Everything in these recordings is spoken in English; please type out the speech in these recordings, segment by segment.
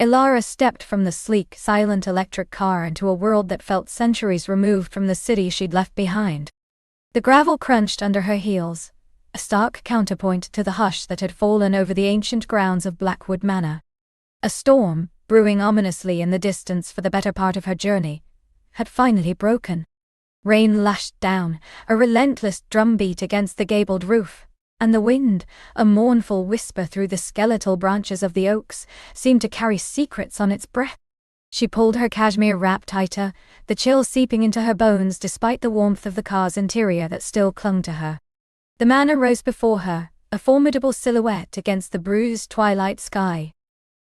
Ilara stepped from the sleek, silent electric car into a world that felt centuries removed from the city she'd left behind. The gravel crunched under her heels, a stark counterpoint to the hush that had fallen over the ancient grounds of Blackwood Manor. A storm, brewing ominously in the distance for the better part of her journey, had finally broken. Rain lashed down, a relentless drumbeat against the gabled roof, and the wind, a mournful whisper through the skeletal branches of the oaks, seemed to carry secrets on its breath. She pulled her cashmere wrap tighter, the chill seeping into her bones despite the warmth of the car's interior that still clung to her. The manor rose before her, a formidable silhouette against the bruised twilight sky.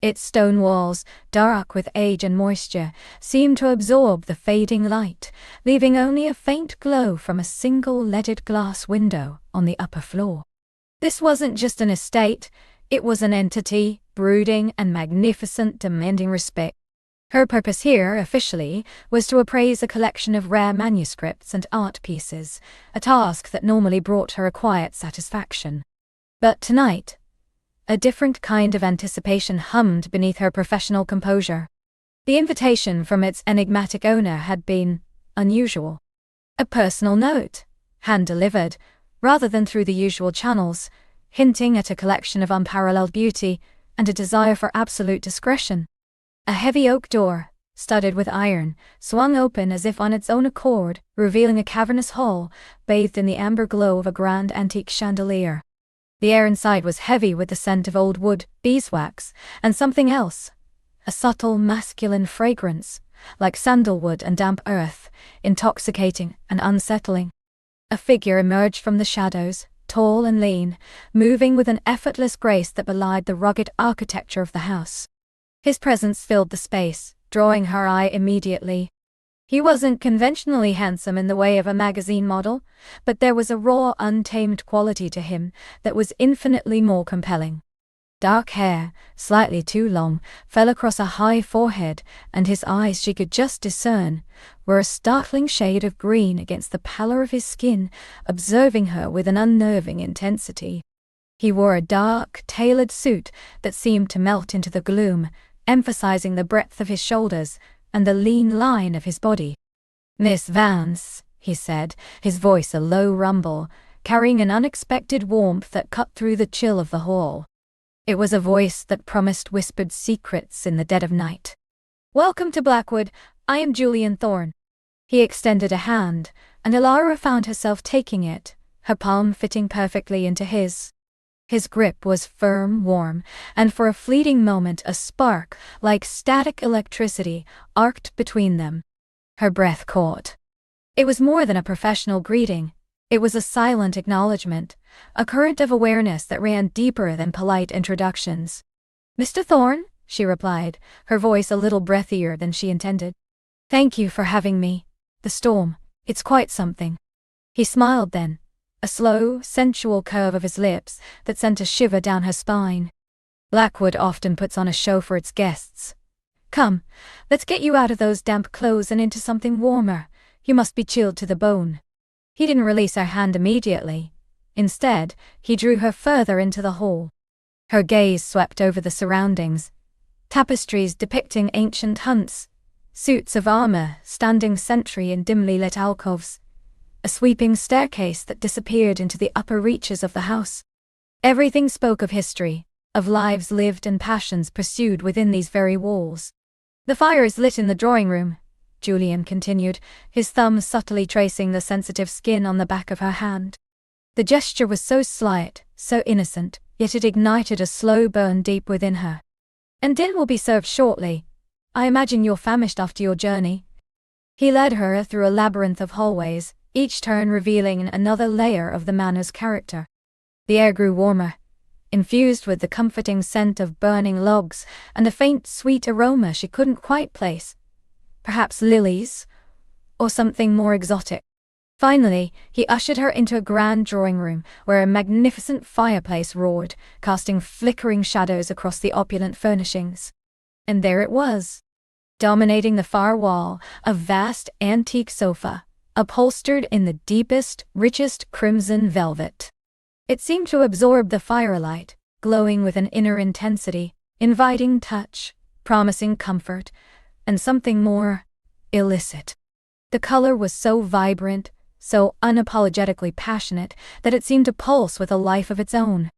Its stone walls, dark with age and moisture, seemed to absorb the fading light, leaving only a faint glow from a single leaded glass window on the upper floor. This wasn't just an estate, it was an entity, brooding and magnificent, demanding respect. Her purpose here, officially, was to appraise a collection of rare manuscripts and art pieces, a task that normally brought her a quiet satisfaction. But tonight, a different kind of anticipation hummed beneath her professional composure. The invitation from its enigmatic owner had been unusual. A personal note, hand-delivered, rather than through the usual channels, hinting at a collection of unparalleled beauty and a desire for absolute discretion. A heavy oak door, studded with iron, swung open as if on its own accord, revealing a cavernous hall, bathed in the amber glow of a grand antique chandelier. The air inside was heavy with the scent of old wood, beeswax, and something else, a subtle masculine fragrance, like sandalwood and damp earth, intoxicating and unsettling. A figure emerged from the shadows, tall and lean, moving with an effortless grace that belied the rugged architecture of the house. His presence filled the space, drawing her eye immediately. He wasn't conventionally handsome in the way of a magazine model, but there was a raw, untamed quality to him that was infinitely more compelling. Dark hair, slightly too long, fell across a high forehead, and his eyes, she could just discern, were a startling shade of green against the pallor of his skin, observing her with an unnerving intensity. He wore a dark, tailored suit that seemed to melt into the gloom, emphasizing the breadth of his shoulders and the lean line of his body. "Miss Vance," he said, his voice a low rumble, carrying an unexpected warmth that cut through the chill of the hall. It was a voice that promised whispered secrets in the dead of night. "Welcome to Blackwood, I am Julian Thorne." He extended a hand, and Ilara found herself taking it, her palm fitting perfectly into his. His grip was firm, warm, and for a fleeting moment a spark, like static electricity, arced between them. Her breath caught. It was more than a professional greeting. It was a silent acknowledgement, a current of awareness that ran deeper than polite introductions. "Mr. Thorne," she replied, her voice a little breathier than she intended. "Thank you for having me. The storm, it's quite something." He smiled then, a slow, sensual curve of his lips that sent a shiver down her spine. "Blackwood often puts on a show for its guests. Come, let's get you out of those damp clothes and into something warmer. You must be chilled to the bone." He didn't release her hand immediately. Instead, he drew her further into the hall. Her gaze swept over the surroundings. Tapestries depicting ancient hunts, suits of armor standing sentry in dimly lit alcoves, a sweeping staircase that disappeared into the upper reaches of the house. Everything spoke of history, of lives lived and passions pursued within these very walls. "The fire is lit in the drawing room," Julian continued, his thumb subtly tracing the sensitive skin on the back of her hand. The gesture was so slight, so innocent, yet it ignited a slow burn deep within her. "And dinner will be served shortly. I imagine you're famished after your journey." He led her through a labyrinth of hallways, each turn revealing another layer of the manor's character. The air grew warmer, infused with the comforting scent of burning logs and a faint sweet aroma she couldn't quite place. Perhaps lilies, or something more exotic. Finally, he ushered her into a grand drawing room where a magnificent fireplace roared, casting flickering shadows across the opulent furnishings. And there it was, dominating the far wall, a vast antique sofa, upholstered in the deepest, richest crimson velvet. It seemed to absorb the firelight, glowing with an inner intensity, inviting touch, promising comfort and something more illicit. The color was so vibrant, so unapologetically passionate, that it seemed to pulse with a life of its own.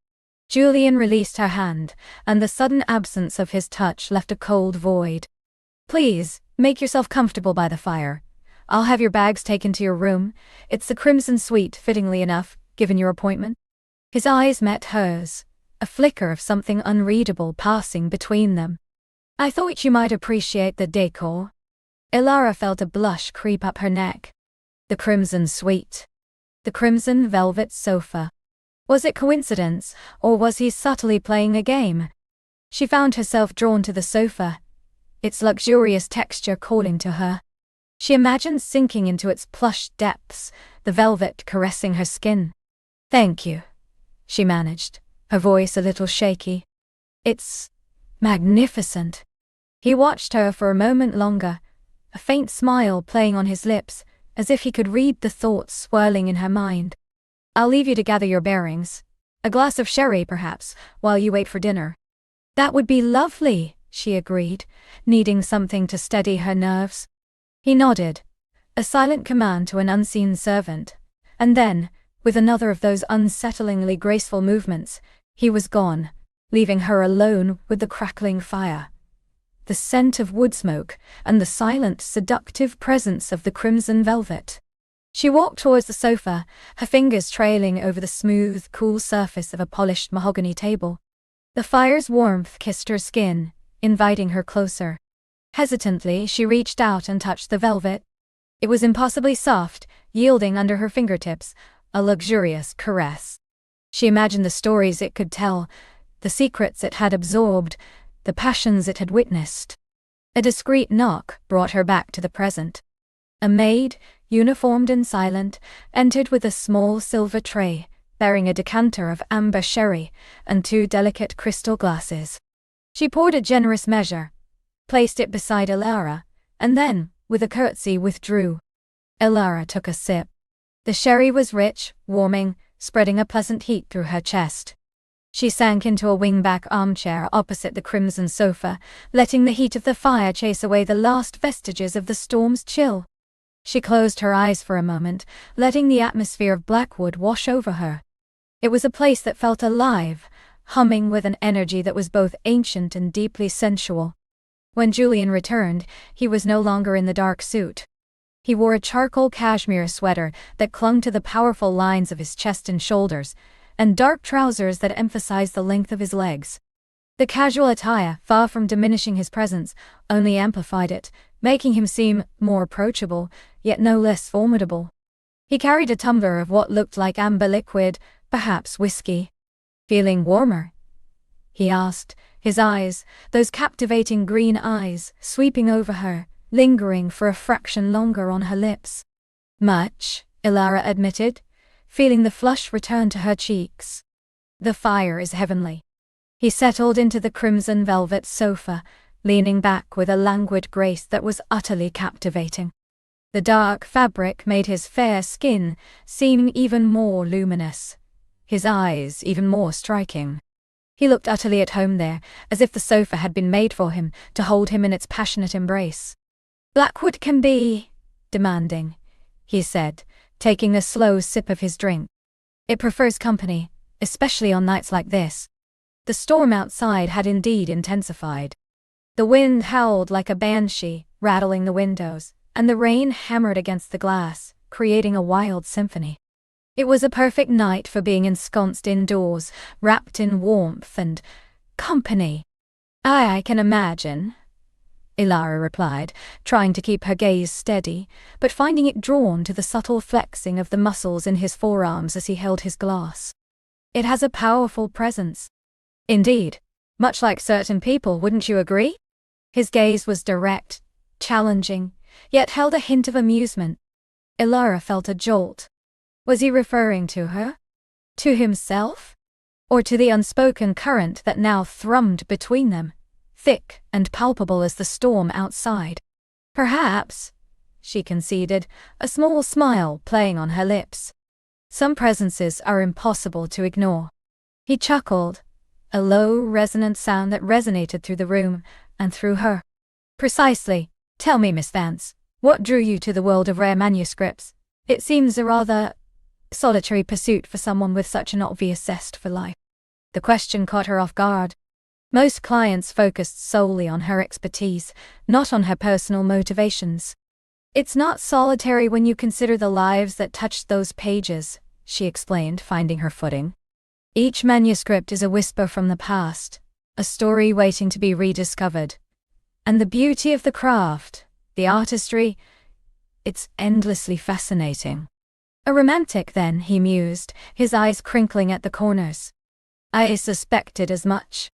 Julian released her hand, and the sudden absence of his touch left a cold void. "Please, make yourself comfortable by the fire. I'll have your bags taken to your room. It's the Crimson Suite, fittingly enough, given your appointment." His eyes met hers, a flicker of something unreadable passing between them. "I thought you might appreciate the decor." Ilara felt a blush creep up her neck. The Crimson Suite. The crimson velvet sofa. Was it coincidence, or was he subtly playing a game? She found herself drawn to the sofa, its luxurious texture calling to her. She imagined sinking into its plush depths, the velvet caressing her skin. "Thank you," she managed, her voice a little shaky. "It's magnificent." He watched her for a moment longer, a faint smile playing on his lips, as if he could read the thoughts swirling in her mind. "I'll leave you to gather your bearings. A glass of sherry, perhaps, while you wait for dinner." "That would be lovely," she agreed, needing something to steady her nerves. He nodded, a silent command to an unseen servant, and then, with another of those unsettlingly graceful movements, he was gone, leaving her alone with the crackling fire, the scent of wood smoke, and the silent, seductive presence of the crimson velvet. She walked towards the sofa, her fingers trailing over the smooth, cool surface of a polished mahogany table. The fire's warmth kissed her skin, inviting her closer. Hesitantly, she reached out and touched the velvet. It was impossibly soft, yielding under her fingertips, a luxurious caress. She imagined the stories it could tell, the secrets it had absorbed, the passions it had witnessed. A discreet knock brought her back to the present. A maid, uniformed and silent, entered with a small silver tray, bearing a decanter of amber sherry and 2 delicate crystal glasses. She poured a generous measure, placed it beside Ilara, and then, with a curtsy, withdrew. Ilara took a sip. The sherry was rich, warming, spreading a pleasant heat through her chest. She sank into a wing-back armchair opposite the crimson sofa, letting the heat of the fire chase away the last vestiges of the storm's chill. She closed her eyes for a moment, letting the atmosphere of Blackwood wash over her. It was a place that felt alive, humming with an energy that was both ancient and deeply sensual. When Julian returned, he was no longer in the dark suit. He wore a charcoal cashmere sweater that clung to the powerful lines of his chest and shoulders, and dark trousers that emphasized the length of his legs. The casual attire, far from diminishing his presence, only amplified it, making him seem more approachable, yet no less formidable. He carried a tumbler of what looked like amber liquid, perhaps whiskey. "Feeling warmer?" he asked, his eyes, those captivating green eyes, sweeping over her, lingering for a fraction longer on her lips. "Much," Ilara admitted, feeling the flush return to her cheeks. "The fire is heavenly." He settled into the crimson velvet sofa, leaning back with a languid grace that was utterly captivating. The dark fabric made his fair skin seem even more luminous, his eyes even more striking. He looked utterly at home there, as if the sofa had been made for him, to hold him in its passionate embrace. "Blackwood can be demanding," he said, taking a slow sip of his drink. "It prefers company, especially on nights like this." The storm outside had indeed intensified. The wind howled like a banshee, rattling the windows, and the rain hammered against the glass, creating a wild symphony. It was a perfect night for being ensconced indoors, wrapped in warmth and company. I can imagine," Ilara replied, trying to keep her gaze steady, but finding it drawn to the subtle flexing of the muscles in his forearms as he held his glass. "It has a powerful presence." "Indeed. Much like certain people, wouldn't you agree?" His gaze was direct, challenging, yet held a hint of amusement. Ilara felt a jolt. Was he referring to her? To himself? Or to the unspoken current that now thrummed between them, thick and palpable as the storm outside? "Perhaps," she conceded, a small smile playing on her lips. "Some presences are impossible to ignore." He chuckled, a low, resonant sound that resonated through the room, and through her. Precisely. Tell me, Miss Vance, what drew you to the world of rare manuscripts? It seems a rather solitary pursuit for someone with such an obvious zest for life. The question caught her off guard. Most clients focused solely on her expertise, not on her personal motivations. It's not solitary when you consider the lives that touched those pages, she explained, finding her footing. Each manuscript is a whisper from the past, a story waiting to be rediscovered. And the beauty of the craft, the artistry, it's endlessly fascinating. A romantic then, he mused, his eyes crinkling at the corners. I suspected as much.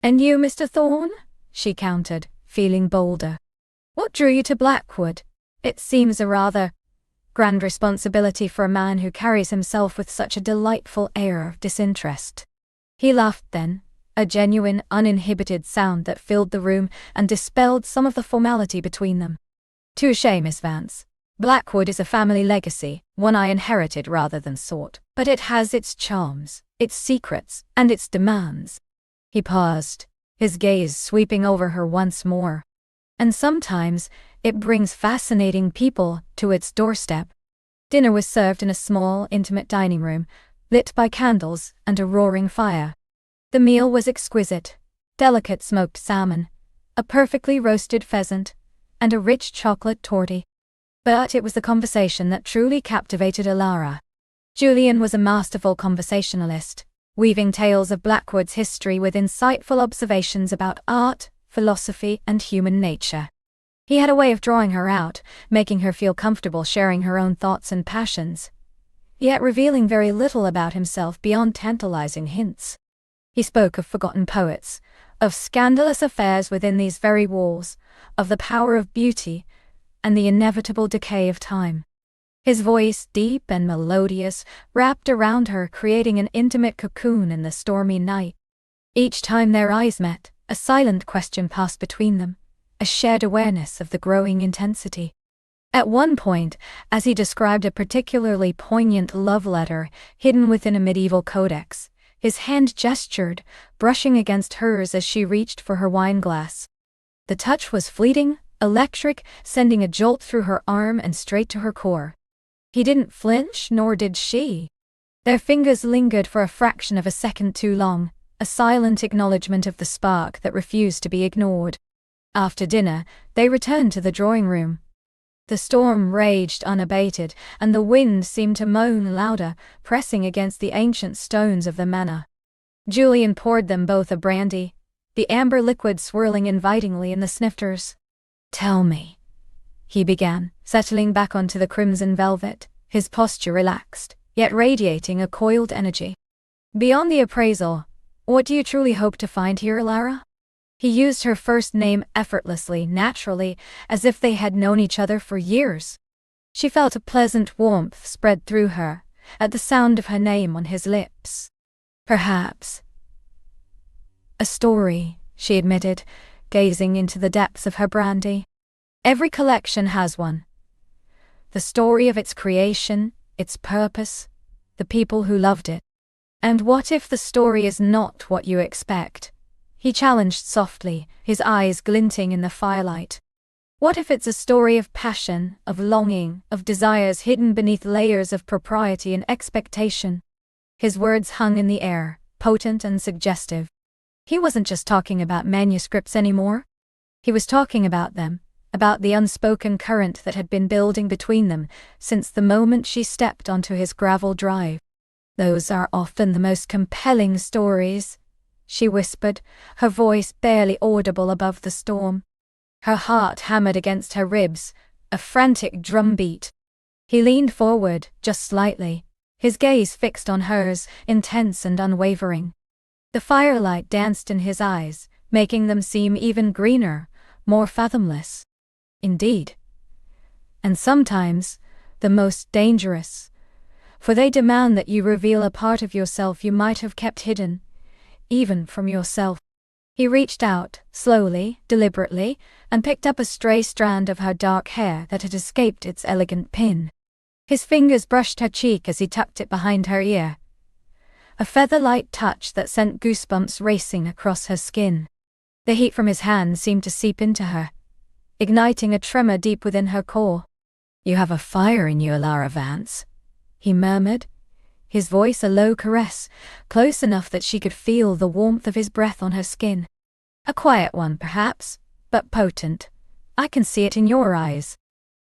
And you, Mr. Thorne? She countered, feeling bolder. What drew you to Blackwood? It seems a rather grand responsibility for a man who carries himself with such a delightful air of disinterest. He laughed then, a genuine, uninhibited sound that filled the room and dispelled some of the formality between them. Touché, Miss Vance. Blackwood is a family legacy, one I inherited rather than sought, but it has its charms, its secrets, and its demands. He paused, his gaze sweeping over her once more. And sometimes, it brings fascinating people to its doorstep. Dinner was served in a small, intimate dining room, lit by candles and a roaring fire. The meal was exquisite: delicate smoked salmon, a perfectly roasted pheasant, and a rich chocolate torte. But it was the conversation that truly captivated Alara. Julian was a masterful conversationalist, weaving tales of Blackwood's history with insightful observations about art, philosophy, and human nature. He had a way of drawing her out, making her feel comfortable sharing her own thoughts and passions, yet revealing very little about himself beyond tantalizing hints. He spoke of forgotten poets, of scandalous affairs within these very walls, of the power of beauty, and the inevitable decay of time. His voice, deep and melodious, wrapped around her, creating an intimate cocoon in the stormy night. Each time their eyes met, a silent question passed between them, a shared awareness of the growing intensity. At one point, as he described a particularly poignant love letter hidden within a medieval codex, his hand gestured, brushing against hers as she reached for her wine glass. The touch was fleeting, electric, sending a jolt through her arm and straight to her core. He didn't flinch, nor did she. Their fingers lingered for a fraction of a second too long, a silent acknowledgement of the spark that refused to be ignored. After dinner, they returned to the drawing room. The storm raged unabated, and the wind seemed to moan louder, pressing against the ancient stones of the manor. Julian poured them both a brandy, the amber liquid swirling invitingly in the snifters. Tell me, he began, settling back onto the crimson velvet, his posture relaxed, yet radiating a coiled energy. Beyond the appraisal, what do you truly hope to find here, Lara? He used her first name effortlessly, naturally, as if they had known each other for years. She felt a pleasant warmth spread through her, at the sound of her name on his lips. Perhaps a story, she admitted, gazing into the depths of her brandy. Every collection has one. The story of its creation, its purpose, the people who loved it. And what if the story is not what you expect? He challenged softly, his eyes glinting in the firelight. What if it's a story of passion, of longing, of desires hidden beneath layers of propriety and expectation? His words hung in the air, potent and suggestive. He wasn't just talking about manuscripts anymore. He was talking about them, about the unspoken current that had been building between them since the moment she stepped onto his gravel drive. Those are often the most compelling stories, she whispered, her voice barely audible above the storm. Her heart hammered against her ribs, a frantic drumbeat. He leaned forward, just slightly, his gaze fixed on hers, intense and unwavering. The firelight danced in his eyes, making them seem even greener, more fathomless. Indeed. And sometimes, the most dangerous. For they demand that you reveal a part of yourself you might have kept hidden, even from yourself. He reached out, slowly, deliberately, and picked up a stray strand of her dark hair that had escaped its elegant pin. His fingers brushed her cheek as he tucked it behind her ear. A feather-light touch that sent goosebumps racing across her skin. The heat from his hand seemed to seep into her, igniting a tremor deep within her core. "You have a fire in you, Alara Vance," he murmured, his voice a low caress, close enough that she could feel the warmth of his breath on her skin. "A quiet one, perhaps, but potent. I can see it in your eyes."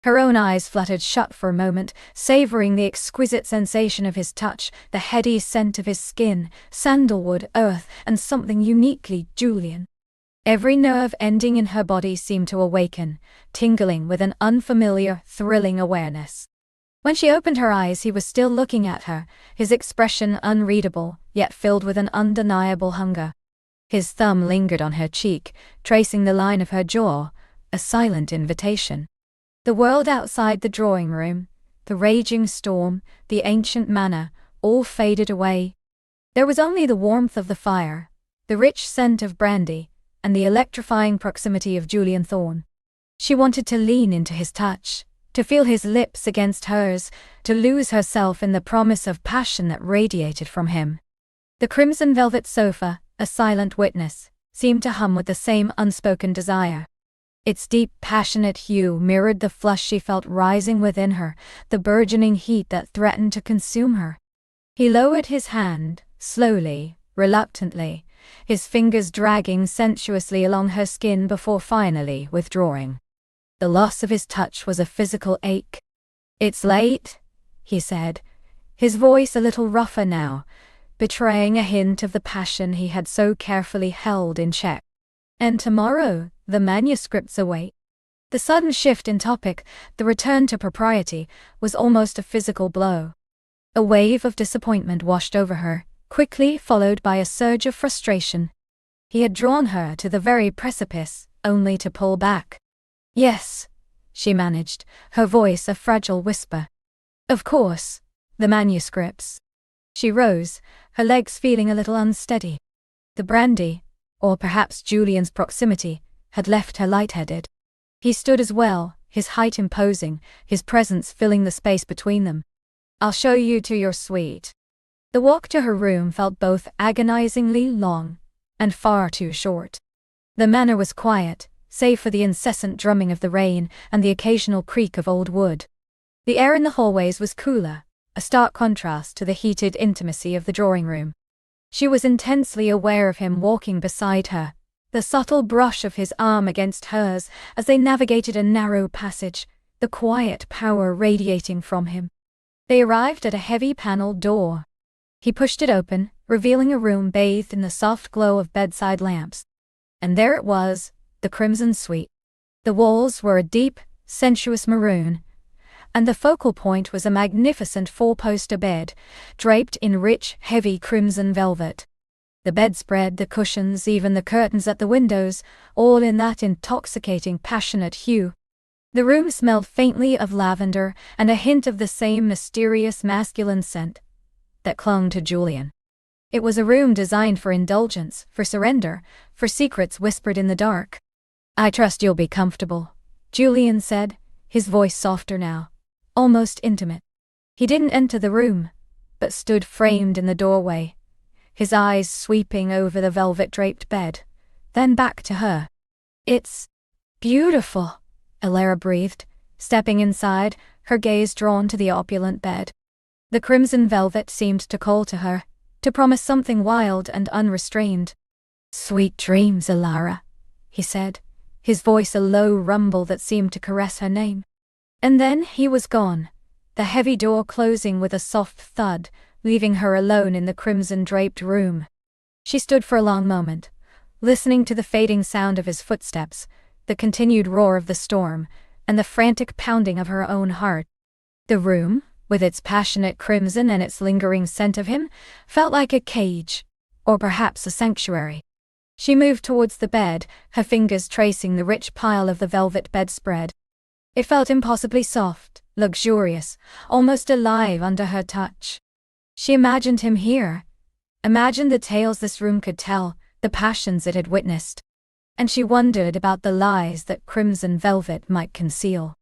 Her own eyes fluttered shut for a moment, savoring the exquisite sensation of his touch, the heady scent of his skin, sandalwood, earth, and something uniquely Julian. Every nerve ending in her body seemed to awaken, tingling with an unfamiliar, thrilling awareness. When she opened her eyes, he was still looking at her, his expression unreadable, yet filled with an undeniable hunger. His thumb lingered on her cheek, tracing the line of her jaw, a silent invitation. The world outside the drawing room, the raging storm, the ancient manor, all faded away. There was only the warmth of the fire, the rich scent of brandy, and the electrifying proximity of Julian Thorne. She wanted to lean into his touch, to feel his lips against hers, to lose herself in the promise of passion that radiated from him. The crimson velvet sofa, a silent witness, seemed to hum with the same unspoken desire. Its deep, passionate hue mirrored the flush she felt rising within her, the burgeoning heat that threatened to consume her. He lowered his hand, slowly, reluctantly, his fingers dragging sensuously along her skin before finally withdrawing. The loss of his touch was a physical ache. "It's late," he said, his voice a little rougher now, betraying a hint of the passion he had so carefully held in check. "And tomorrow, the manuscripts await." The sudden shift in topic, the return to propriety, was almost a physical blow. A wave of disappointment washed over her, quickly followed by a surge of frustration. He had drawn her to the very precipice, only to pull back. "Yes," she managed, her voice a fragile whisper. "Of course, the manuscripts." She rose, her legs feeling a little unsteady. The brandy, or perhaps Julian's proximity, had left her lightheaded. He stood as well, his height imposing, his presence filling the space between them. "I'll show you to your suite." The walk to her room felt both agonizingly long and far too short. The manor was quiet, save for the incessant drumming of the rain and the occasional creak of old wood. The air in the hallways was cooler, a stark contrast to the heated intimacy of the drawing room. She was intensely aware of him walking beside her, the subtle brush of his arm against hers as they navigated a narrow passage, the quiet power radiating from him. They arrived at a heavy paneled door. He pushed it open, revealing a room bathed in the soft glow of bedside lamps. And there it was, the Crimson Suite. The walls were a deep, sensuous maroon, and the focal point was a magnificent four-poster bed, draped in rich, heavy crimson velvet. The bedspread, the cushions, even the curtains at the windows, all in that intoxicating, passionate hue. The room smelled faintly of lavender and a hint of the same mysterious masculine scent that clung to Julian. It was a room designed for indulgence, for surrender, for secrets whispered in the dark. "I trust you'll be comfortable," Julian said, his voice softer now, almost intimate. He didn't enter the room, but stood framed in the doorway, his eyes sweeping over the velvet-draped bed, then back to her. "It's beautiful," Alara breathed, stepping inside, her gaze drawn to the opulent bed. The crimson velvet seemed to call to her, to promise something wild and unrestrained. "Sweet dreams, Alara," he said, his voice a low rumble that seemed to caress her name. And then he was gone, the heavy door closing with a soft thud, leaving her alone in the crimson-draped room. She stood for a long moment, listening to the fading sound of his footsteps, the continued roar of the storm, and the frantic pounding of her own heart. The room, with its passionate crimson and its lingering scent of him, felt like a cage, or perhaps a sanctuary. She moved towards the bed, her fingers tracing the rich pile of the velvet bedspread. It felt impossibly soft, luxurious, almost alive under her touch. She imagined him here, imagined the tales this room could tell, the passions it had witnessed. And she wondered about the lies that crimson velvet might conceal.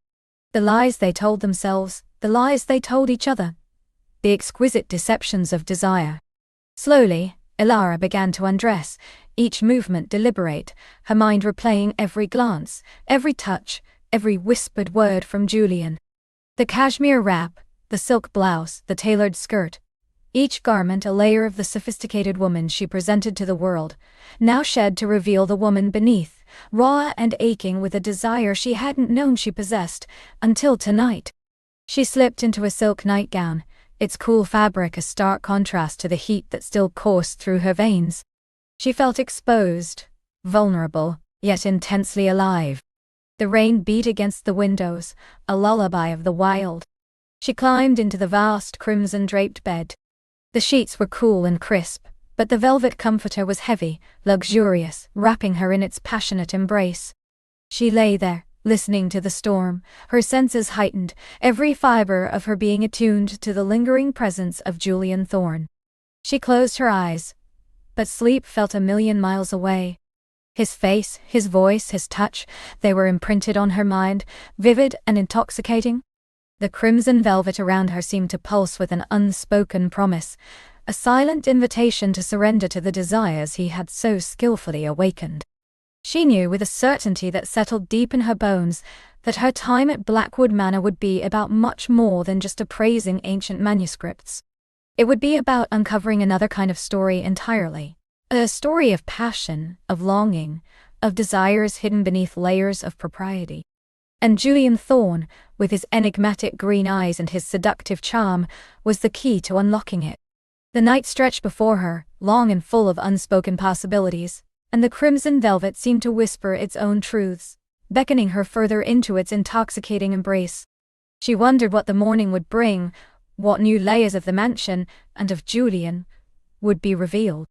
The lies they told themselves, the lies they told each other. The exquisite deceptions of desire. Slowly, Ilara began to undress, each movement deliberate, her mind replaying every glance, every touch, every whispered word from Julian. The cashmere wrap, the silk blouse, the tailored skirt, each garment a layer of the sophisticated woman she presented to the world, now shed to reveal the woman beneath, raw and aching with a desire she hadn't known she possessed, until tonight. She slipped into a silk nightgown, its cool fabric a stark contrast to the heat that still coursed through her veins. She felt exposed, vulnerable, yet intensely alive. The rain beat against the windows, a lullaby of the wild. She climbed into the vast crimson-draped bed. The sheets were cool and crisp, but the velvet comforter was heavy, luxurious, wrapping her in its passionate embrace. She lay there, listening to the storm, her senses heightened, every fiber of her being attuned to the lingering presence of Julian Thorne. She closed her eyes, but sleep felt a million miles away. His face, his voice, his touch, they were imprinted on her mind, vivid and intoxicating. The crimson velvet around her seemed to pulse with an unspoken promise, a silent invitation to surrender to the desires he had so skillfully awakened. She knew with a certainty that settled deep in her bones that her time at Blackwood Manor would be about much more than just appraising ancient manuscripts. It would be about uncovering another kind of story entirely. A story of passion, of longing, of desires hidden beneath layers of propriety. And Julian Thorne, with his enigmatic green eyes and his seductive charm, was the key to unlocking it. The night stretched before her, long and full of unspoken possibilities, and the crimson velvet seemed to whisper its own truths, beckoning her further into its intoxicating embrace. She wondered what the morning would bring, what new layers of the mansion, and of Julian, would be revealed.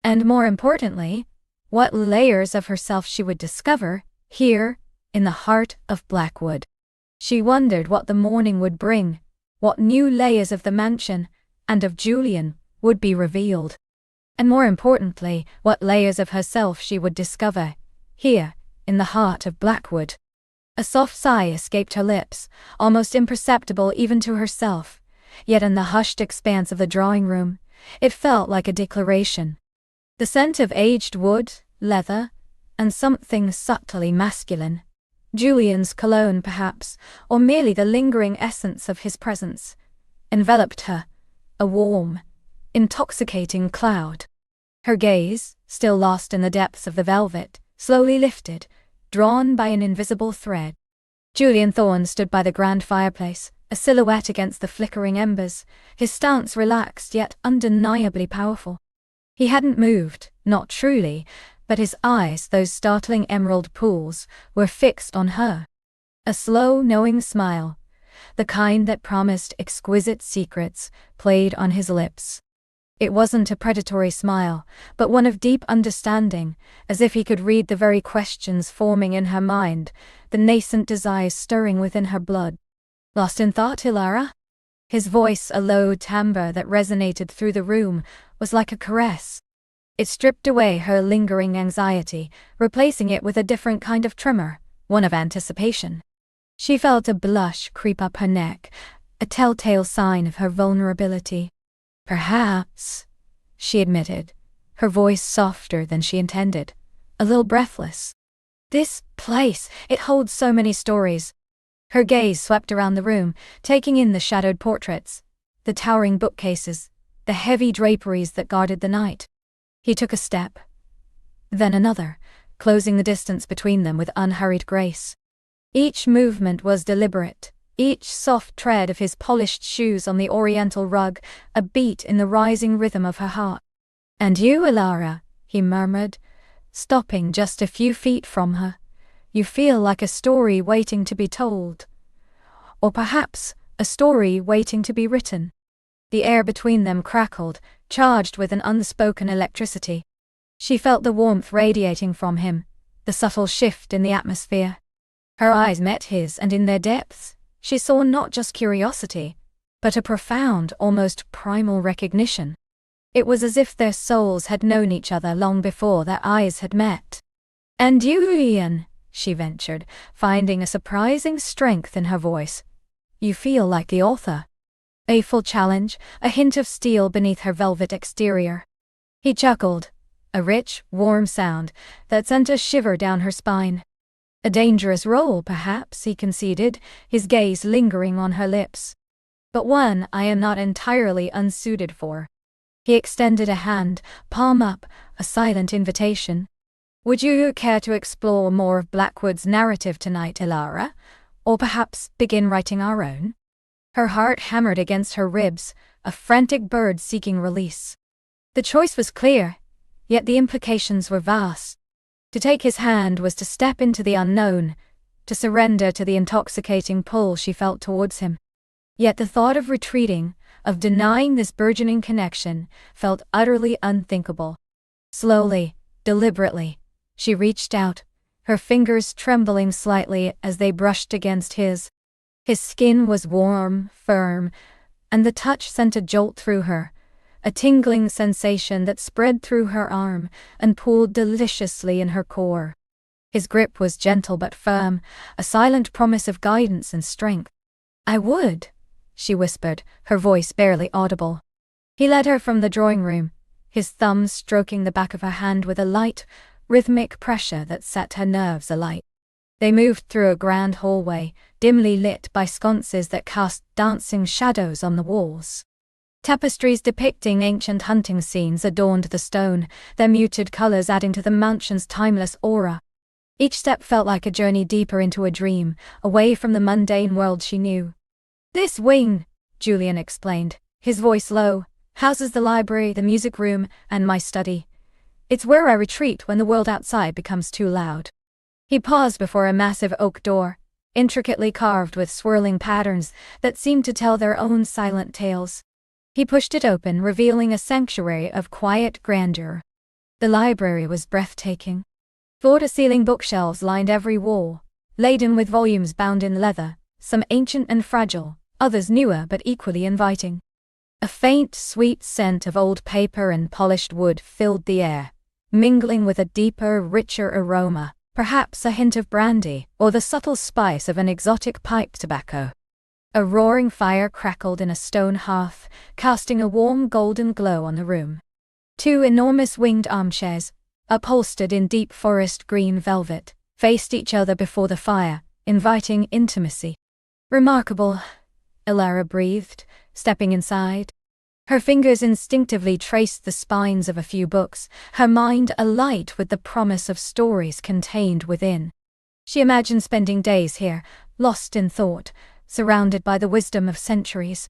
And more importantly, what layers of herself she would discover, here, in the heart of Blackwood. She wondered what the morning would bring, what new layers of the mansion, and of Julian, would be revealed. And more importantly, what layers of herself she would discover, here, in the heart of Blackwood. A soft sigh escaped her lips, almost imperceptible even to herself, yet in the hushed expanse of the drawing room, it felt like a declaration. The scent of aged wood, leather, and something subtly masculine, Julian's cologne perhaps, or merely the lingering essence of his presence, enveloped her, a warm, intoxicating cloud. Her gaze, still lost in the depths of the velvet, slowly lifted, drawn by an invisible thread. Julian Thorne stood by the grand fireplace, a silhouette against the flickering embers, his stance relaxed yet undeniably powerful. He hadn't moved, not truly, but his eyes, those startling emerald pools, were fixed on her. A slow, knowing smile, the kind that promised exquisite secrets, played on his lips. It wasn't a predatory smile, but one of deep understanding, as if he could read the very questions forming in her mind, the nascent desires stirring within her blood. Lost in thought, Ilara? His voice, a low timbre that resonated through the room, was like a caress. It stripped away her lingering anxiety, replacing it with a different kind of tremor, one of anticipation. She felt a blush creep up her neck, a telltale sign of her vulnerability. Perhaps, she admitted, her voice softer than she intended, a little breathless. This place, it holds so many stories. Her gaze swept around the room, taking in the shadowed portraits, the towering bookcases, the heavy draperies that guarded the night. He took a step, then another, closing the distance between them with unhurried grace. Each movement was deliberate, each soft tread of his polished shoes on the oriental rug, a beat in the rising rhythm of her heart. "And you, Ilara," he murmured, stopping just a few feet from her. "You feel like a story waiting to be told. Or perhaps, a story waiting to be written." The air between them crackled, charged with an unspoken electricity. She felt the warmth radiating from him, the subtle shift in the atmosphere. Her eyes met his, and in their depths, she saw not just curiosity, but a profound, almost primal recognition. It was as if their souls had known each other long before their eyes had met. "And you, Ian," she ventured, finding a surprising strength in her voice. "You feel like the author." A full challenge, a hint of steel beneath her velvet exterior. He chuckled, a rich, warm sound that sent a shiver down her spine. A dangerous role, perhaps, he conceded, his gaze lingering on her lips. But one I am not entirely unsuited for. He extended a hand, palm up, a silent invitation. Would you care to explore more of Blackwood's narrative tonight, Ilara? Or perhaps begin writing our own? Her heart hammered against her ribs, a frantic bird seeking release. The choice was clear, yet the implications were vast. To take his hand was to step into the unknown, to surrender to the intoxicating pull she felt towards him. Yet the thought of retreating, of denying this burgeoning connection, felt utterly unthinkable. Slowly, deliberately, she reached out, her fingers trembling slightly as they brushed against his. His skin was warm, firm, and the touch sent a jolt through her, a tingling sensation that spread through her arm and pooled deliciously in her core. His grip was gentle but firm, a silent promise of guidance and strength. "I would," she whispered, her voice barely audible. He led her from the drawing room, his thumbs stroking the back of her hand with a light, rhythmic pressure that set her nerves alight. They moved through a grand hallway, dimly lit by sconces that cast dancing shadows on the walls. Tapestries depicting ancient hunting scenes adorned the stone, their muted colors adding to the mansion's timeless aura. Each step felt like a journey deeper into a dream, away from the mundane world she knew. "This wing," Julian explained, his voice low, "houses the library, the music room, and my study. It's where I retreat when the world outside becomes too loud." He paused before a massive oak door, intricately carved with swirling patterns that seemed to tell their own silent tales. He pushed it open, revealing a sanctuary of quiet grandeur. The library was breathtaking. Floor-to-ceiling bookshelves lined every wall, laden with volumes bound in leather, some ancient and fragile, others newer but equally inviting. A faint, sweet scent of old paper and polished wood filled the air, mingling with a deeper, richer aroma, perhaps a hint of brandy or the subtle spice of an exotic pipe tobacco. A roaring fire crackled in a stone hearth, casting a warm golden glow on the room. Two enormous winged armchairs, upholstered in deep forest green velvet, faced each other before the fire, inviting intimacy. "Remarkable," Ilara breathed, stepping inside. Her fingers instinctively traced the spines of a few books, her mind alight with the promise of stories contained within. She imagined spending days here, lost in thought, surrounded by the wisdom of centuries.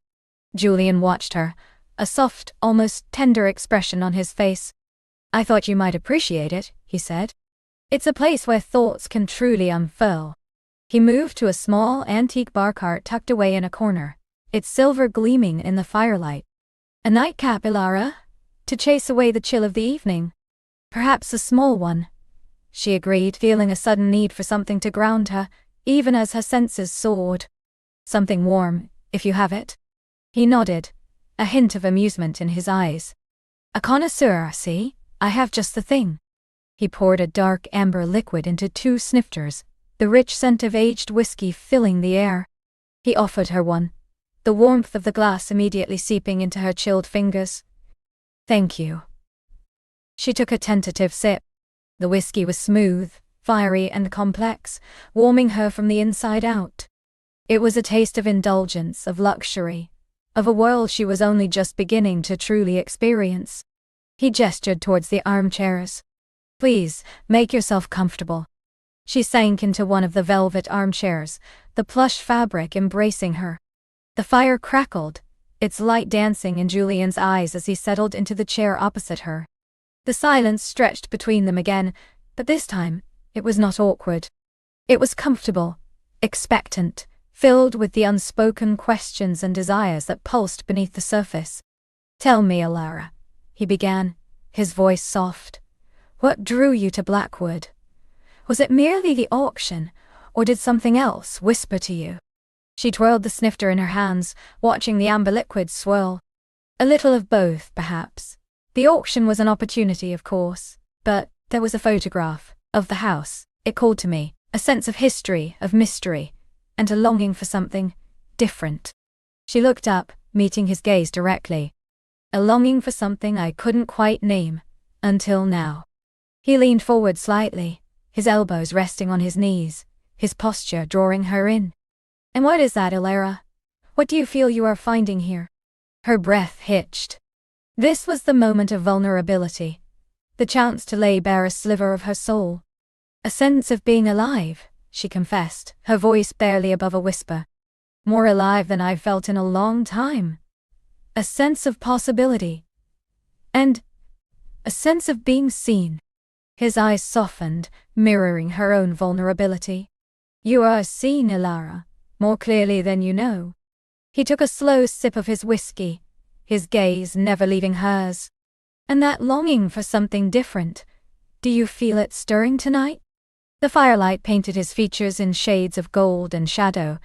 Julian watched her, a soft, almost tender expression on his face. "I thought you might appreciate it," he said. "It's a place where thoughts can truly unfurl." He moved to a small, antique bar cart tucked away in a corner, its silver gleaming in the firelight. "A nightcap, Ilara? To chase away the chill of the evening?" "Perhaps a small one," she agreed, feeling a sudden need for something to ground her, even as her senses soared. "Something warm, if you have it." He nodded, a hint of amusement in his eyes. "A connoisseur, see? I have just the thing." He poured a dark amber liquid into 2 snifters, the rich scent of aged whiskey filling the air. He offered her one, the warmth of the glass immediately seeping into her chilled fingers. "Thank you." She took a tentative sip. The whiskey was smooth, fiery and complex, warming her from the inside out. It was a taste of indulgence, of luxury, of a world she was only just beginning to truly experience. He gestured towards the armchairs. "Please, make yourself comfortable." She sank into one of the velvet armchairs, the plush fabric embracing her. The fire crackled, its light dancing in Julian's eyes as he settled into the chair opposite her. The silence stretched between them again, but this time, it was not awkward. It was comfortable, expectant, filled with the unspoken questions and desires that pulsed beneath the surface. "Tell me, Ilara," he began, his voice soft. "What drew you to Blackwood? Was it merely the auction, or did something else whisper to you?" She twirled the snifter in her hands, watching the amber liquid swirl. "A little of both, perhaps. The auction was an opportunity, of course, but there was a photograph of the house. It called to me, a sense of history, of mystery, and a longing for something different." She looked up, meeting his gaze directly. A longing for something I couldn't quite name, until now. He leaned forward slightly, his elbows resting on his knees, his posture drawing her in. And what is that, Ilara? What do you feel you are finding here? Her breath hitched. This was the moment of vulnerability, the chance to lay bare a sliver of her soul. A sense of being alive, she confessed, her voice barely above a whisper. More alive than I've felt in a long time. A sense of possibility. And a sense of being seen. His eyes softened, mirroring her own vulnerability. You are seen, Ilara, more clearly than you know. He took a slow sip of his whiskey, his gaze never leaving hers. And that longing for something different, do you feel it stirring tonight? The firelight painted his features in shades of gold and shadow,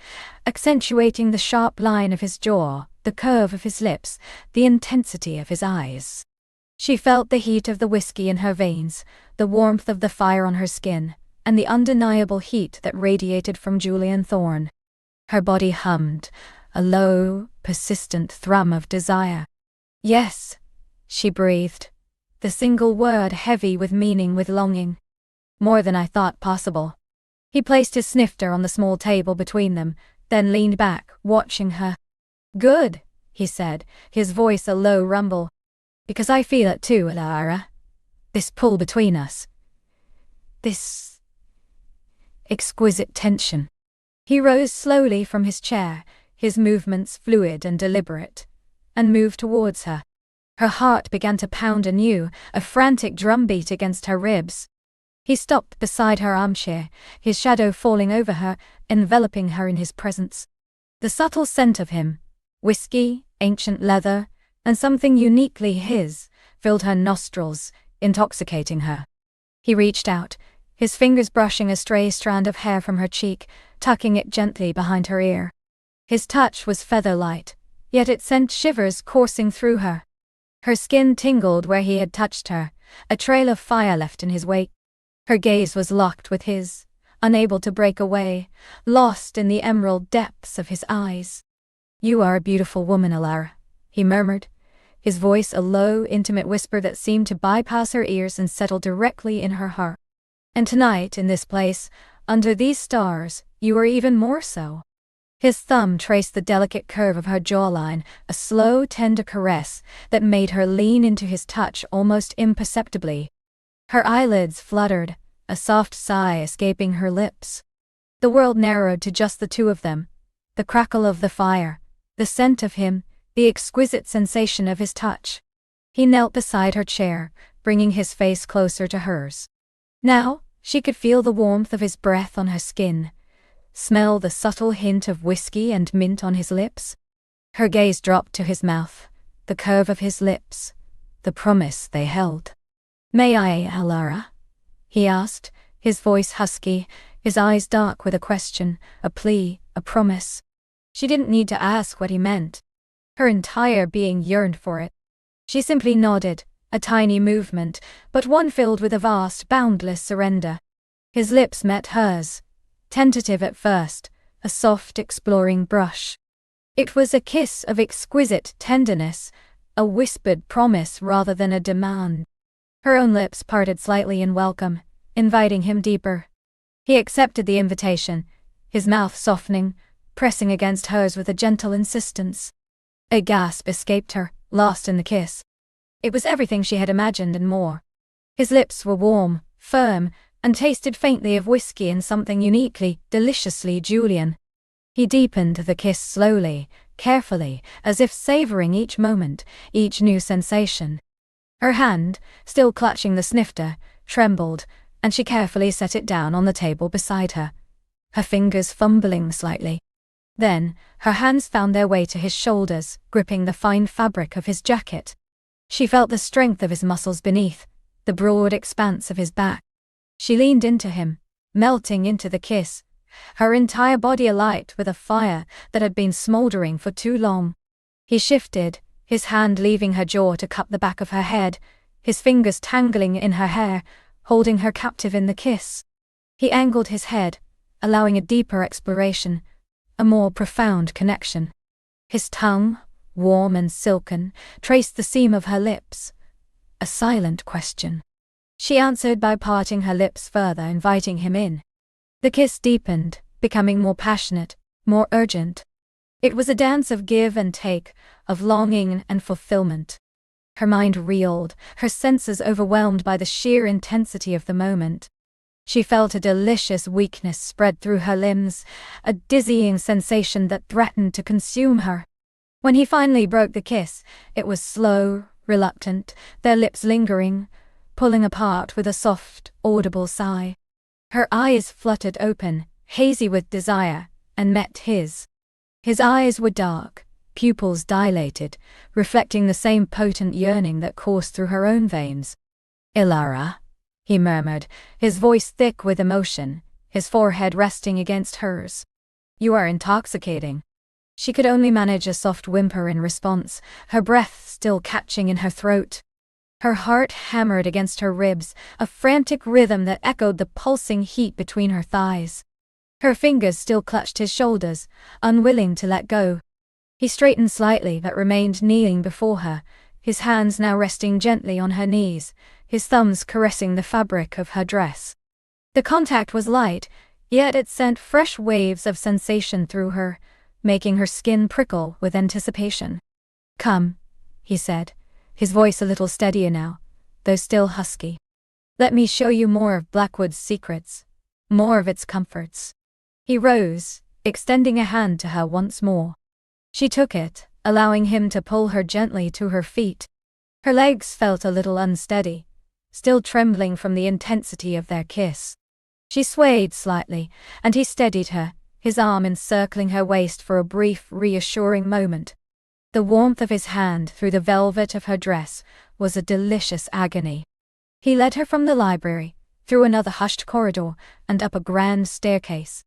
accentuating the sharp line of his jaw, the curve of his lips, the intensity of his eyes. She felt the heat of the whiskey in her veins, the warmth of the fire on her skin, and the undeniable heat that radiated from Julian Thorne. Her body hummed, a low, persistent thrum of desire. Yes, she breathed, the single word heavy with meaning, with longing. More than I thought possible. He placed his snifter on the small table between them, then leaned back, watching her. Good, he said, his voice a low rumble. Because I feel it too, Ilara. This pull between us. This exquisite tension. He rose slowly from his chair, his movements fluid and deliberate, and moved towards her. Her heart began to pound anew, a frantic drumbeat against her ribs. He stopped beside her armchair, his shadow falling over her, enveloping her in his presence. The subtle scent of him, whiskey, ancient leather, and something uniquely his, filled her nostrils, intoxicating her. He reached out, his fingers brushing a stray strand of hair from her cheek, tucking it gently behind her ear. His touch was feather-light, yet it sent shivers coursing through her. Her skin tingled where he had touched her, a trail of fire left in his wake. Her gaze was locked with his, unable to break away, lost in the emerald depths of his eyes. You are a beautiful woman, Ilara, he murmured, his voice a low, intimate whisper that seemed to bypass her ears and settle directly in her heart. And tonight, in this place, under these stars, you are even more so. His thumb traced the delicate curve of her jawline, a slow, tender caress that made her lean into his touch almost imperceptibly. Her eyelids fluttered, a soft sigh escaping her lips. The world narrowed to just the two of them, the crackle of the fire, the scent of him, the exquisite sensation of his touch. He knelt beside her chair, bringing his face closer to hers. Now, she could feel the warmth of his breath on her skin, smell the subtle hint of whiskey and mint on his lips. Her gaze dropped to his mouth, the curve of his lips, the promise they held. May I, Ilara? He asked, his voice husky, his eyes dark with a question, a plea, a promise. She didn't need to ask what he meant. Her entire being yearned for it. She simply nodded, a tiny movement, but one filled with a vast, boundless surrender. His lips met hers, tentative at first, a soft, exploring brush. It was a kiss of exquisite tenderness, a whispered promise rather than a demand. Her own lips parted slightly in welcome, inviting him deeper. He accepted the invitation, his mouth softening, pressing against hers with a gentle insistence. A gasp escaped her, lost in the kiss. It was everything she had imagined and more. His lips were warm, firm, and tasted faintly of whiskey and something uniquely, deliciously Julian. He deepened the kiss slowly, carefully, as if savoring each moment, each new sensation. Her hand, still clutching the snifter, trembled, and she carefully set it down on the table beside her, her fingers fumbling slightly. Then, her hands found their way to his shoulders, gripping the fine fabric of his jacket. She felt the strength of his muscles beneath, the broad expanse of his back. She leaned into him, melting into the kiss, her entire body alight with a fire that had been smoldering for too long. He shifted, his hand leaving her jaw to cup the back of her head, his fingers tangling in her hair, holding her captive in the kiss. He angled his head, allowing a deeper exploration, a more profound connection. His tongue, warm and silken, traced the seam of her lips. A silent question. She answered by parting her lips further, inviting him in. The kiss deepened, becoming more passionate, more urgent. It was a dance of give and take, of longing and fulfillment. Her mind reeled, her senses overwhelmed by the sheer intensity of the moment. She felt a delicious weakness spread through her limbs, a dizzying sensation that threatened to consume her. When he finally broke the kiss, it was slow, reluctant, their lips lingering, pulling apart with a soft, audible sigh. Her eyes fluttered open, hazy with desire, and met his. His eyes were dark, pupils dilated, reflecting the same potent yearning that coursed through her own veins. "Ilara," he murmured, his voice thick with emotion, his forehead resting against hers. "You are intoxicating." She could only manage a soft whimper in response, her breath still catching in her throat. Her heart hammered against her ribs, a frantic rhythm that echoed the pulsing heat between her thighs. Her fingers still clutched his shoulders, unwilling to let go. He straightened slightly but remained kneeling before her, his hands now resting gently on her knees, his thumbs caressing the fabric of her dress. The contact was light, yet it sent fresh waves of sensation through her, making her skin prickle with anticipation. "Come," he said, his voice a little steadier now, though still husky. "Let me show you more of Blackwood's secrets, more of its comforts." He rose, extending a hand to her once more. She took it, allowing him to pull her gently to her feet. Her legs felt a little unsteady, still trembling from the intensity of their kiss. She swayed slightly, and he steadied her, his arm encircling her waist for a brief, reassuring moment. The warmth of his hand through the velvet of her dress was a delicious agony. He led her from the library, through another hushed corridor, and up a grand staircase.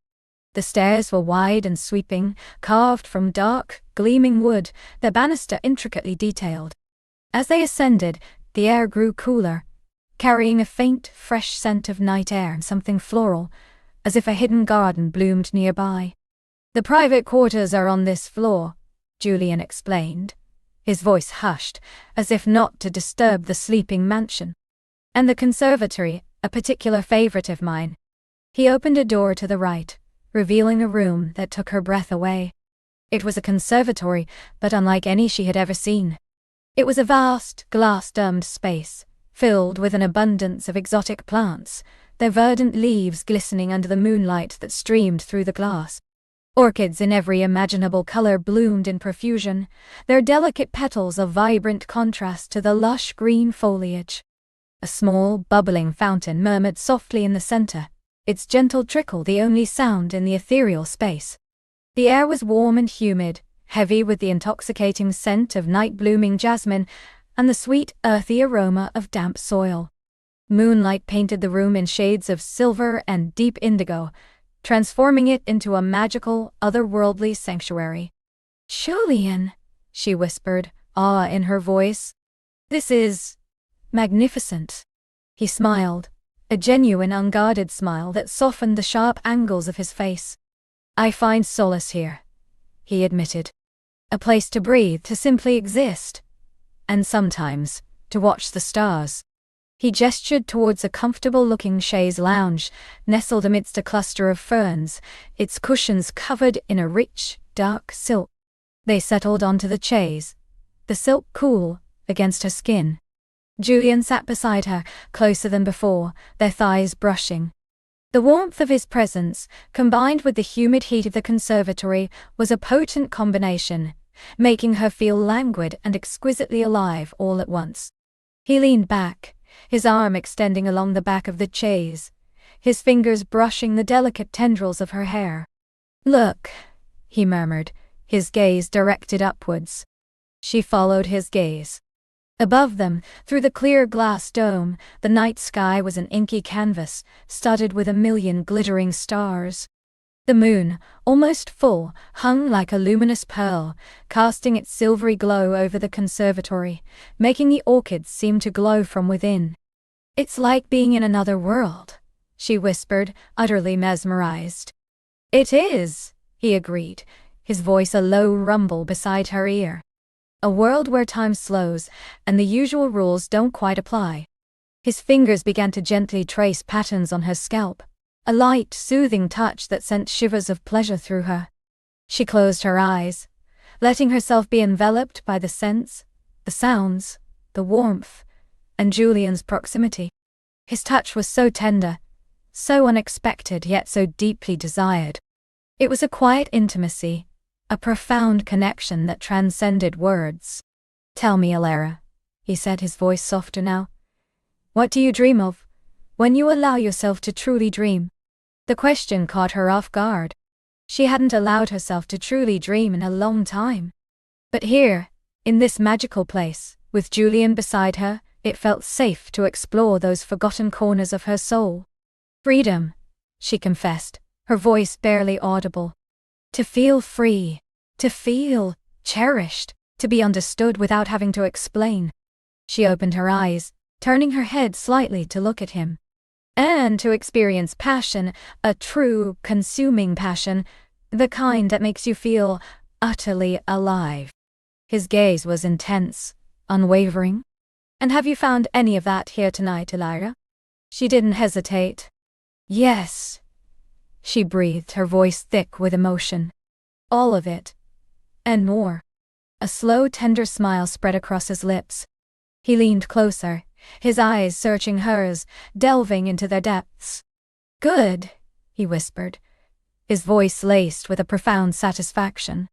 The stairs were wide and sweeping, carved from dark, gleaming wood, their banister intricately detailed. As they ascended, the air grew cooler, carrying a faint, fresh scent of night air and something floral, as if a hidden garden bloomed nearby. "The private quarters are on this floor," Julian explained, his voice hushed, as if not to disturb the sleeping mansion. "And the conservatory, a particular favorite of mine." He opened a door to the right, revealing a room that took her breath away. It was a conservatory, but unlike any she had ever seen. It was a vast, glass-domed space, filled with an abundance of exotic plants, their verdant leaves glistening under the moonlight that streamed through the glass. Orchids in every imaginable color bloomed in profusion, their delicate petals a vibrant contrast to the lush green foliage. A small, bubbling fountain murmured softly in the center, its gentle trickle the only sound in the ethereal space. The air was warm and humid, heavy with the intoxicating scent of night-blooming jasmine and the sweet, earthy aroma of damp soil. Moonlight painted the room in shades of silver and deep indigo, transforming it into a magical, otherworldly sanctuary. "Julian," she whispered, awe in her voice. "This is magnificent." He smiled, a genuine, unguarded smile that softened the sharp angles of his face. "I find solace here," he admitted. "A place to breathe, to simply exist. And sometimes, to watch the stars." He gestured towards a comfortable-looking chaise lounge, nestled amidst a cluster of ferns, its cushions covered in a rich, dark silk. They settled onto the chaise, the silk cool against her skin. Julian sat beside her, closer than before, their thighs brushing. The warmth of his presence, combined with the humid heat of the conservatory, was a potent combination, making her feel languid and exquisitely alive all at once. He leaned back, his arm extending along the back of the chaise, his fingers brushing the delicate tendrils of her hair. "Look," he murmured, his gaze directed upwards. She followed his gaze. Above them, through the clear glass dome, the night sky was an inky canvas, studded with a million glittering stars. The moon, almost full, hung like a luminous pearl, casting its silvery glow over the conservatory, making the orchids seem to glow from within. "It's like being in another world," she whispered, utterly mesmerized. "It is," he agreed, his voice a low rumble beside her ear. A world where time slows, and the usual rules don't quite apply. His fingers began to gently trace patterns on her scalp, a light, soothing touch that sent shivers of pleasure through her. She closed her eyes, letting herself be enveloped by the scents, the sounds, the warmth, and Julian's proximity. His touch was so tender, so unexpected yet so deeply desired. It was a quiet intimacy, a profound connection that transcended words. "Tell me, Alara," he said, his voice softer now. "What do you dream of, when you allow yourself to truly dream?" The question caught her off guard. She hadn't allowed herself to truly dream in a long time. But here, in this magical place, with Julian beside her, it felt safe to explore those forgotten corners of her soul. "Freedom," she confessed, her voice barely audible. To feel free, to feel cherished, to be understood without having to explain. She opened her eyes, turning her head slightly to look at him. And to experience passion, a true, consuming passion, the kind that makes you feel utterly alive. His gaze was intense, unwavering. "And have you found any of that here tonight, Alara?" She didn't hesitate. "Yes," she breathed, her voice thick with emotion. "All of it. And more." A slow, tender smile spread across his lips. He leaned closer, his eyes searching hers, delving into their depths. "Good," he whispered, his voice laced with a profound satisfaction.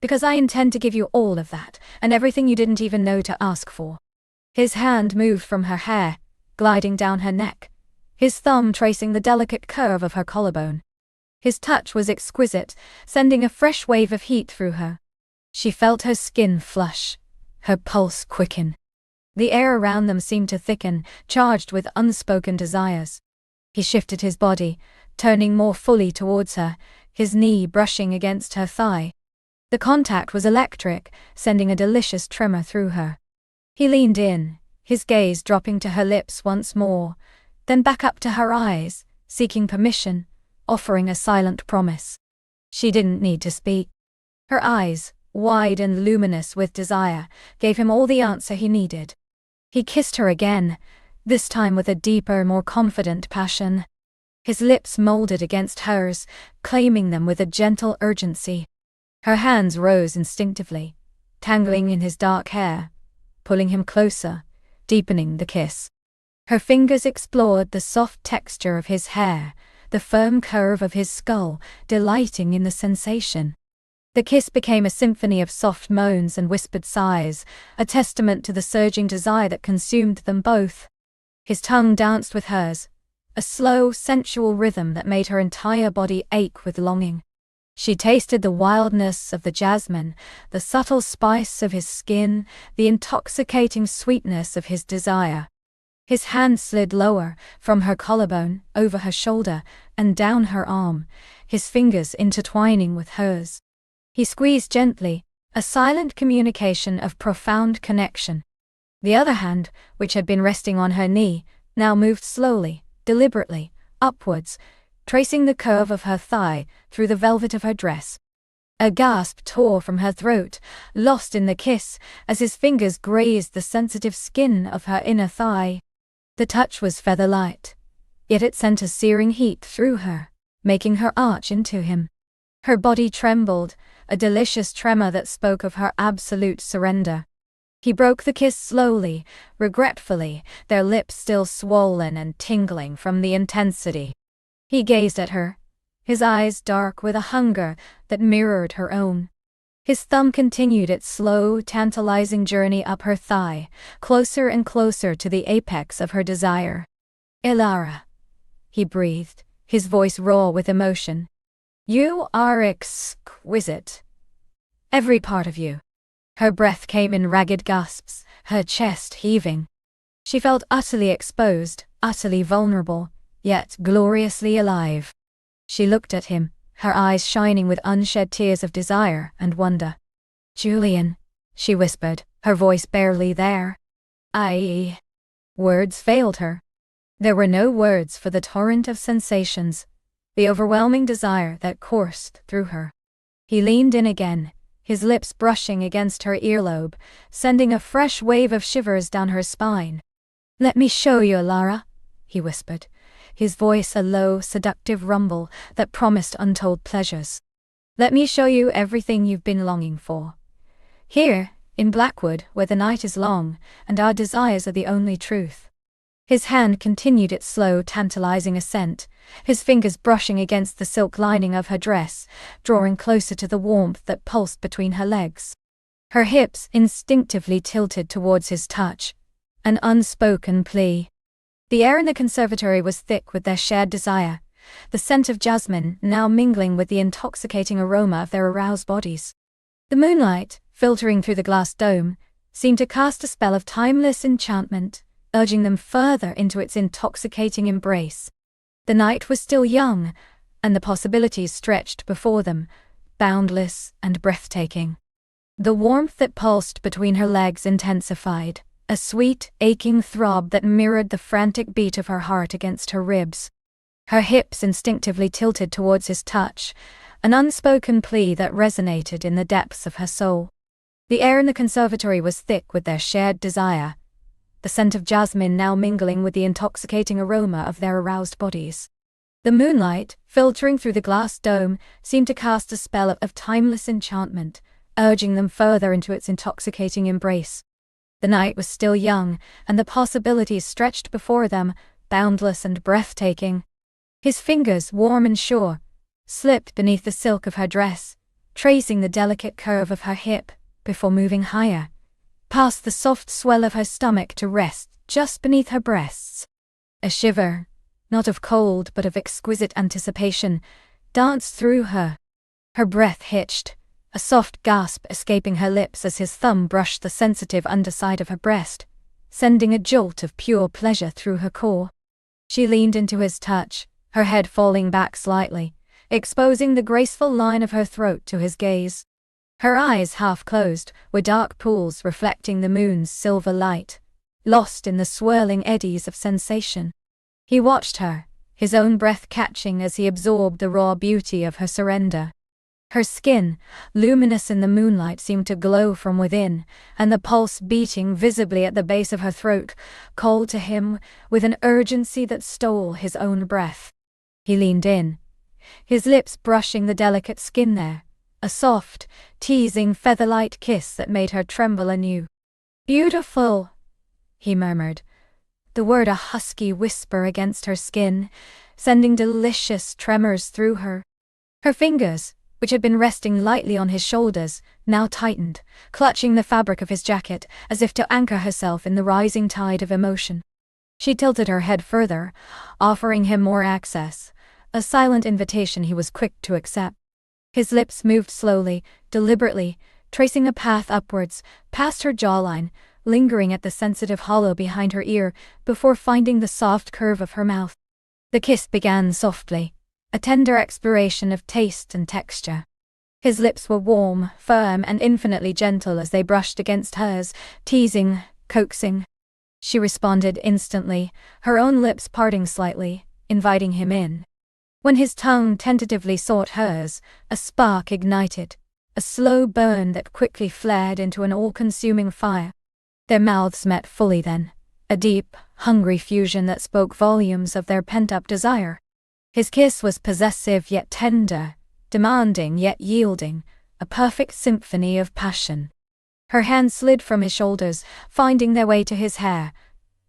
"Because I intend to give you all of that, and everything you didn't even know to ask for." His hand moved from her hair, gliding down her neck, his thumb tracing the delicate curve of her collarbone. His touch was exquisite, sending a fresh wave of heat through her. She felt her skin flush, her pulse quicken. The air around them seemed to thicken, charged with unspoken desires. He shifted his body, turning more fully towards her, his knee brushing against her thigh. The contact was electric, sending a delicious tremor through her. He leaned in, his gaze dropping to her lips once more, then back up to her eyes, seeking permission, offering a silent promise. She didn't need to speak. Her eyes, wide and luminous with desire, gave him all the answer he needed. He kissed her again, this time with a deeper, more confident passion. His lips molded against hers, claiming them with a gentle urgency. Her hands rose instinctively, tangling in his dark hair, pulling him closer, deepening the kiss. Her fingers explored the soft texture of his hair, the firm curve of his skull, delighting in the sensation. The kiss became a symphony of soft moans and whispered sighs, a testament to the surging desire that consumed them both. His tongue danced with hers, a slow, sensual rhythm that made her entire body ache with longing. She tasted the wildness of the jasmine, the subtle spice of his skin, the intoxicating sweetness of his desire. His hand slid lower, from her collarbone, over her shoulder, and down her arm, his fingers intertwining with hers. He squeezed gently, a silent communication of profound connection. The other hand, which had been resting on her knee, now moved slowly, deliberately, upwards, tracing the curve of her thigh through the velvet of her dress. A gasp tore from her throat, lost in the kiss, as his fingers grazed the sensitive skin of her inner thigh. The touch was feather-light, yet it sent a searing heat through her, making her arch into him. Her body trembled, a delicious tremor that spoke of her absolute surrender. He broke the kiss slowly, regretfully, their lips still swollen and tingling from the intensity. He gazed at her, his eyes dark with a hunger that mirrored her own. His thumb continued its slow, tantalizing journey up her thigh, closer and closer to the apex of her desire. "Alara," he breathed, his voice raw with emotion. "You are exquisite. Every part of you." Her breath came in ragged gasps, her chest heaving. She felt utterly exposed, utterly vulnerable, yet gloriously alive. She looked at him, her eyes shining with unshed tears of desire and wonder. "Julian," she whispered, her voice barely there. Words failed her. There were no words for the torrent of sensations, the overwhelming desire that coursed through her. He leaned in again, his lips brushing against her earlobe, sending a fresh wave of shivers down her spine. "Let me show you, Lara," he whispered, his voice a low, seductive rumble that promised untold pleasures. "Let me show you everything you've been longing for. Here, in Blackwood, where the night is long, and our desires are the only truth." His hand continued its slow, tantalizing ascent, his fingers brushing against the silk lining of her dress, drawing closer to the warmth that pulsed between her legs. Her hips instinctively tilted towards his touch, an unspoken plea. The air in the conservatory was thick with their shared desire, the scent of jasmine now mingling with the intoxicating aroma of their aroused bodies. The moonlight, filtering through the glass dome, seemed to cast a spell of timeless enchantment, urging them further into its intoxicating embrace. The night was still young, and the possibilities stretched before them, boundless and breathtaking. The warmth that pulsed between her legs intensified, a sweet, aching throb that mirrored the frantic beat of her heart against her ribs. Her hips instinctively tilted towards his touch, an unspoken plea that resonated in the depths of her soul. The air in the conservatory was thick with their shared desire, the scent of jasmine now mingling with the intoxicating aroma of their aroused bodies. The moonlight, filtering through the glass dome, seemed to cast a spell of timeless enchantment, urging them further into its intoxicating embrace. The night was still young, and the possibilities stretched before them, boundless and breathtaking. His fingers, warm and sure, slipped beneath the silk of her dress, tracing the delicate curve of her hip, before moving higher, past the soft swell of her stomach to rest just beneath her breasts. A shiver, not of cold but of exquisite anticipation, danced through her. Her breath hitched, a soft gasp escaping her lips as his thumb brushed the sensitive underside of her breast, sending a jolt of pure pleasure through her core. She leaned into his touch, her head falling back slightly, exposing the graceful line of her throat to his gaze. Her eyes, half closed, were dark pools reflecting the moon's silver light, lost in the swirling eddies of sensation. He watched her, his own breath catching as he absorbed the raw beauty of her surrender. Her skin, luminous in the moonlight, seemed to glow from within, and the pulse beating visibly at the base of her throat called to him with an urgency that stole his own breath. He leaned in, his lips brushing the delicate skin there, a soft, teasing feather-light kiss that made her tremble anew. "Beautiful," he murmured, the word a husky whisper against her skin, sending delicious tremors through her. Her fingers, which had been resting lightly on his shoulders, now tightened, clutching the fabric of his jacket as if to anchor herself in the rising tide of emotion. She tilted her head further, offering him more access, a silent invitation he was quick to accept. His lips moved slowly, deliberately, tracing a path upwards, past her jawline, lingering at the sensitive hollow behind her ear, before finding the soft curve of her mouth. The kiss began softly, a tender exploration of taste and texture. His lips were warm, firm, and infinitely gentle as they brushed against hers, teasing, coaxing. She responded instantly, her own lips parting slightly, inviting him in. When his tongue tentatively sought hers, a spark ignited, a slow burn that quickly flared into an all-consuming fire. Their mouths met fully then, a deep, hungry fusion that spoke volumes of their pent-up desire. His kiss was possessive yet tender, demanding yet yielding, a perfect symphony of passion. Her hands slid from his shoulders, finding their way to his hair,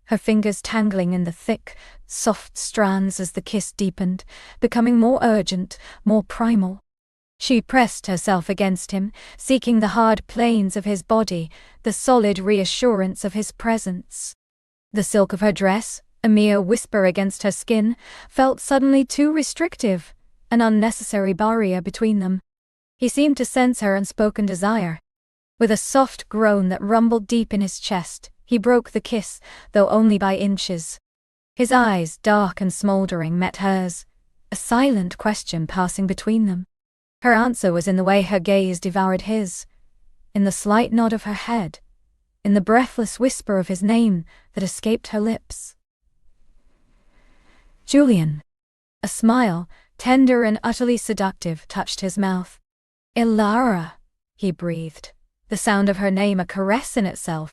her fingers tangling in the thick, soft strands as the kiss deepened, becoming more urgent, more primal. She pressed herself against him, seeking the hard planes of his body, the solid reassurance of his presence. The silk of her dress, a mere whisper against her skin, felt suddenly too restrictive, an unnecessary barrier between them. He seemed to sense her unspoken desire. With a soft groan that rumbled deep in his chest, he broke the kiss, though only by inches. His eyes, dark and smoldering, met hers, a silent question passing between them. Her answer was in the way her gaze devoured his, in the slight nod of her head, in the breathless whisper of his name that escaped her lips. "Julian." A smile, tender and utterly seductive, touched his mouth. "Ilara," he breathed, the sound of her name a caress in itself.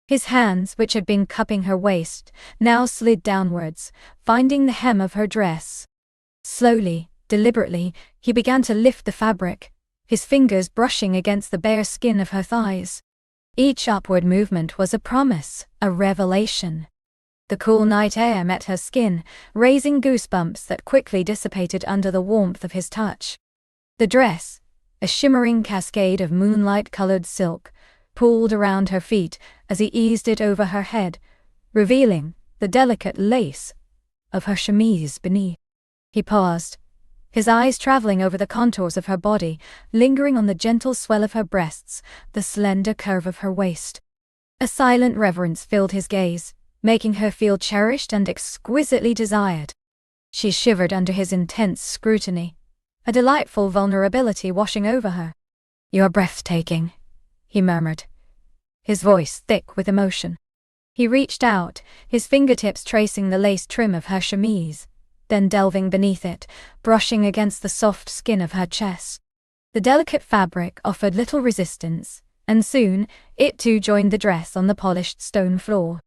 His hands, which had been cupping her waist, now slid downwards, finding the hem of her dress. Slowly, deliberately, he began to lift the fabric, his fingers brushing against the bare skin of her thighs. Each upward movement was a promise, a revelation. The cool night air met her skin, raising goosebumps that quickly dissipated under the warmth of his touch. The dress, a shimmering cascade of moonlight-colored silk, pooled around her feet as he eased it over her head, revealing the delicate lace of her chemise beneath. He paused, his eyes traveling over the contours of her body, lingering on the gentle swell of her breasts, the slender curve of her waist. A silent reverence filled his gaze, making her feel cherished and exquisitely desired. She shivered under his intense scrutiny, a delightful vulnerability washing over her. "You're breathtaking," he murmured, his voice thick with emotion. He reached out, his fingertips tracing the lace trim of her chemise, then delving beneath it, brushing against the soft skin of her chest. The delicate fabric offered little resistance, and soon it too joined the dress on the polished stone floor.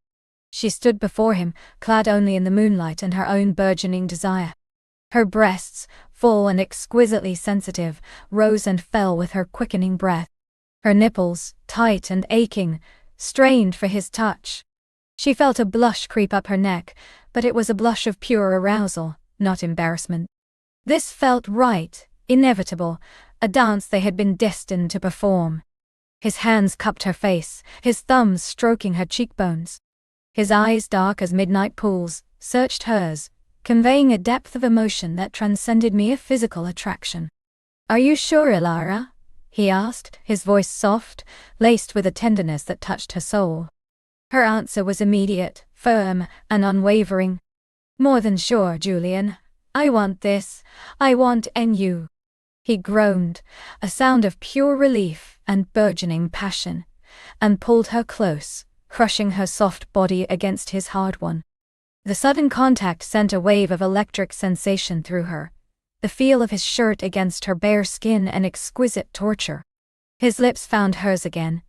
She stood before him, clad only in the moonlight and her own burgeoning desire. Her breasts, full and exquisitely sensitive, rose and fell with her quickening breath. Her nipples, tight and aching, strained for his touch. She felt a blush creep up her neck, but it was a blush of pure arousal, not embarrassment. This felt right, inevitable, a dance they had been destined to perform. His hands cupped her face, his thumbs stroking her cheekbones. His eyes, dark as midnight pools, searched hers, conveying a depth of emotion that transcended mere physical attraction. "Are you sure, Ilara?" he asked, his voice soft, laced with a tenderness that touched her soul. Her answer was immediate, firm, and unwavering. "More than sure, Julian. I want this. I want you." He groaned, a sound of pure relief and burgeoning passion, and pulled her close, crushing her soft body against his hard one. The sudden contact sent a wave of electric sensation through her, the feel of his shirt against her bare skin an exquisite torture. His lips found hers again,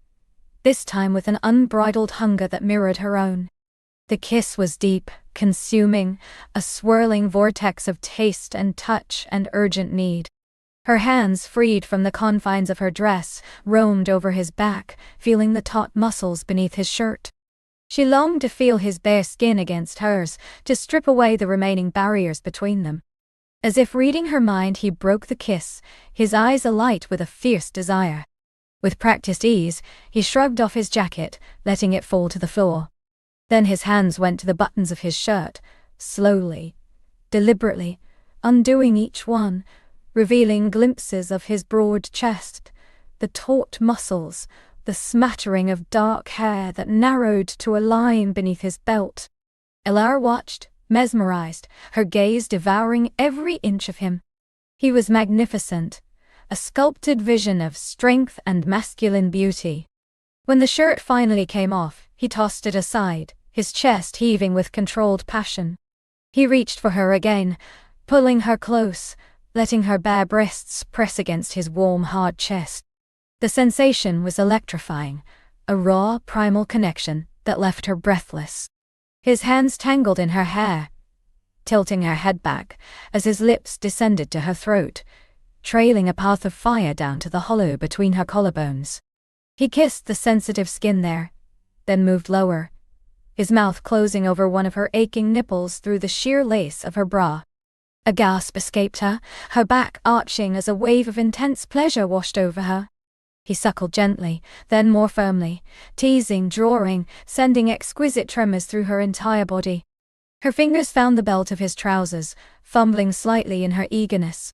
this time with an unbridled hunger that mirrored her own. The kiss was deep, consuming, a swirling vortex of taste and touch and urgent need. Her hands, freed from the confines of her dress, roamed over his back, feeling the taut muscles beneath his shirt. She longed to feel his bare skin against hers, to strip away the remaining barriers between them. As if reading her mind, he broke the kiss, his eyes alight with a fierce desire. With practiced ease, he shrugged off his jacket, letting it fall to the floor. Then his hands went to the buttons of his shirt, slowly, deliberately, undoing each one, revealing glimpses of his broad chest, the taut muscles, the smattering of dark hair that narrowed to a line beneath his belt. Ilara watched, mesmerized, her gaze devouring every inch of him. He was magnificent, a sculpted vision of strength and masculine beauty. When the shirt finally came off, he tossed it aside, his chest heaving with controlled passion. He reached for her again, pulling her close, letting her bare breasts press against his warm, hard chest. The sensation was electrifying, a raw, primal connection that left her breathless. His hands tangled in her hair, tilting her head back as his lips descended to her throat, trailing a path of fire down to the hollow between her collarbones. He kissed the sensitive skin there, then moved lower, his mouth closing over one of her aching nipples through the sheer lace of her bra. A gasp escaped her, her back arching as a wave of intense pleasure washed over her. He suckled gently, then more firmly, teasing, drawing, sending exquisite tremors through her entire body. Her fingers found the belt of his trousers, fumbling slightly in her eagerness.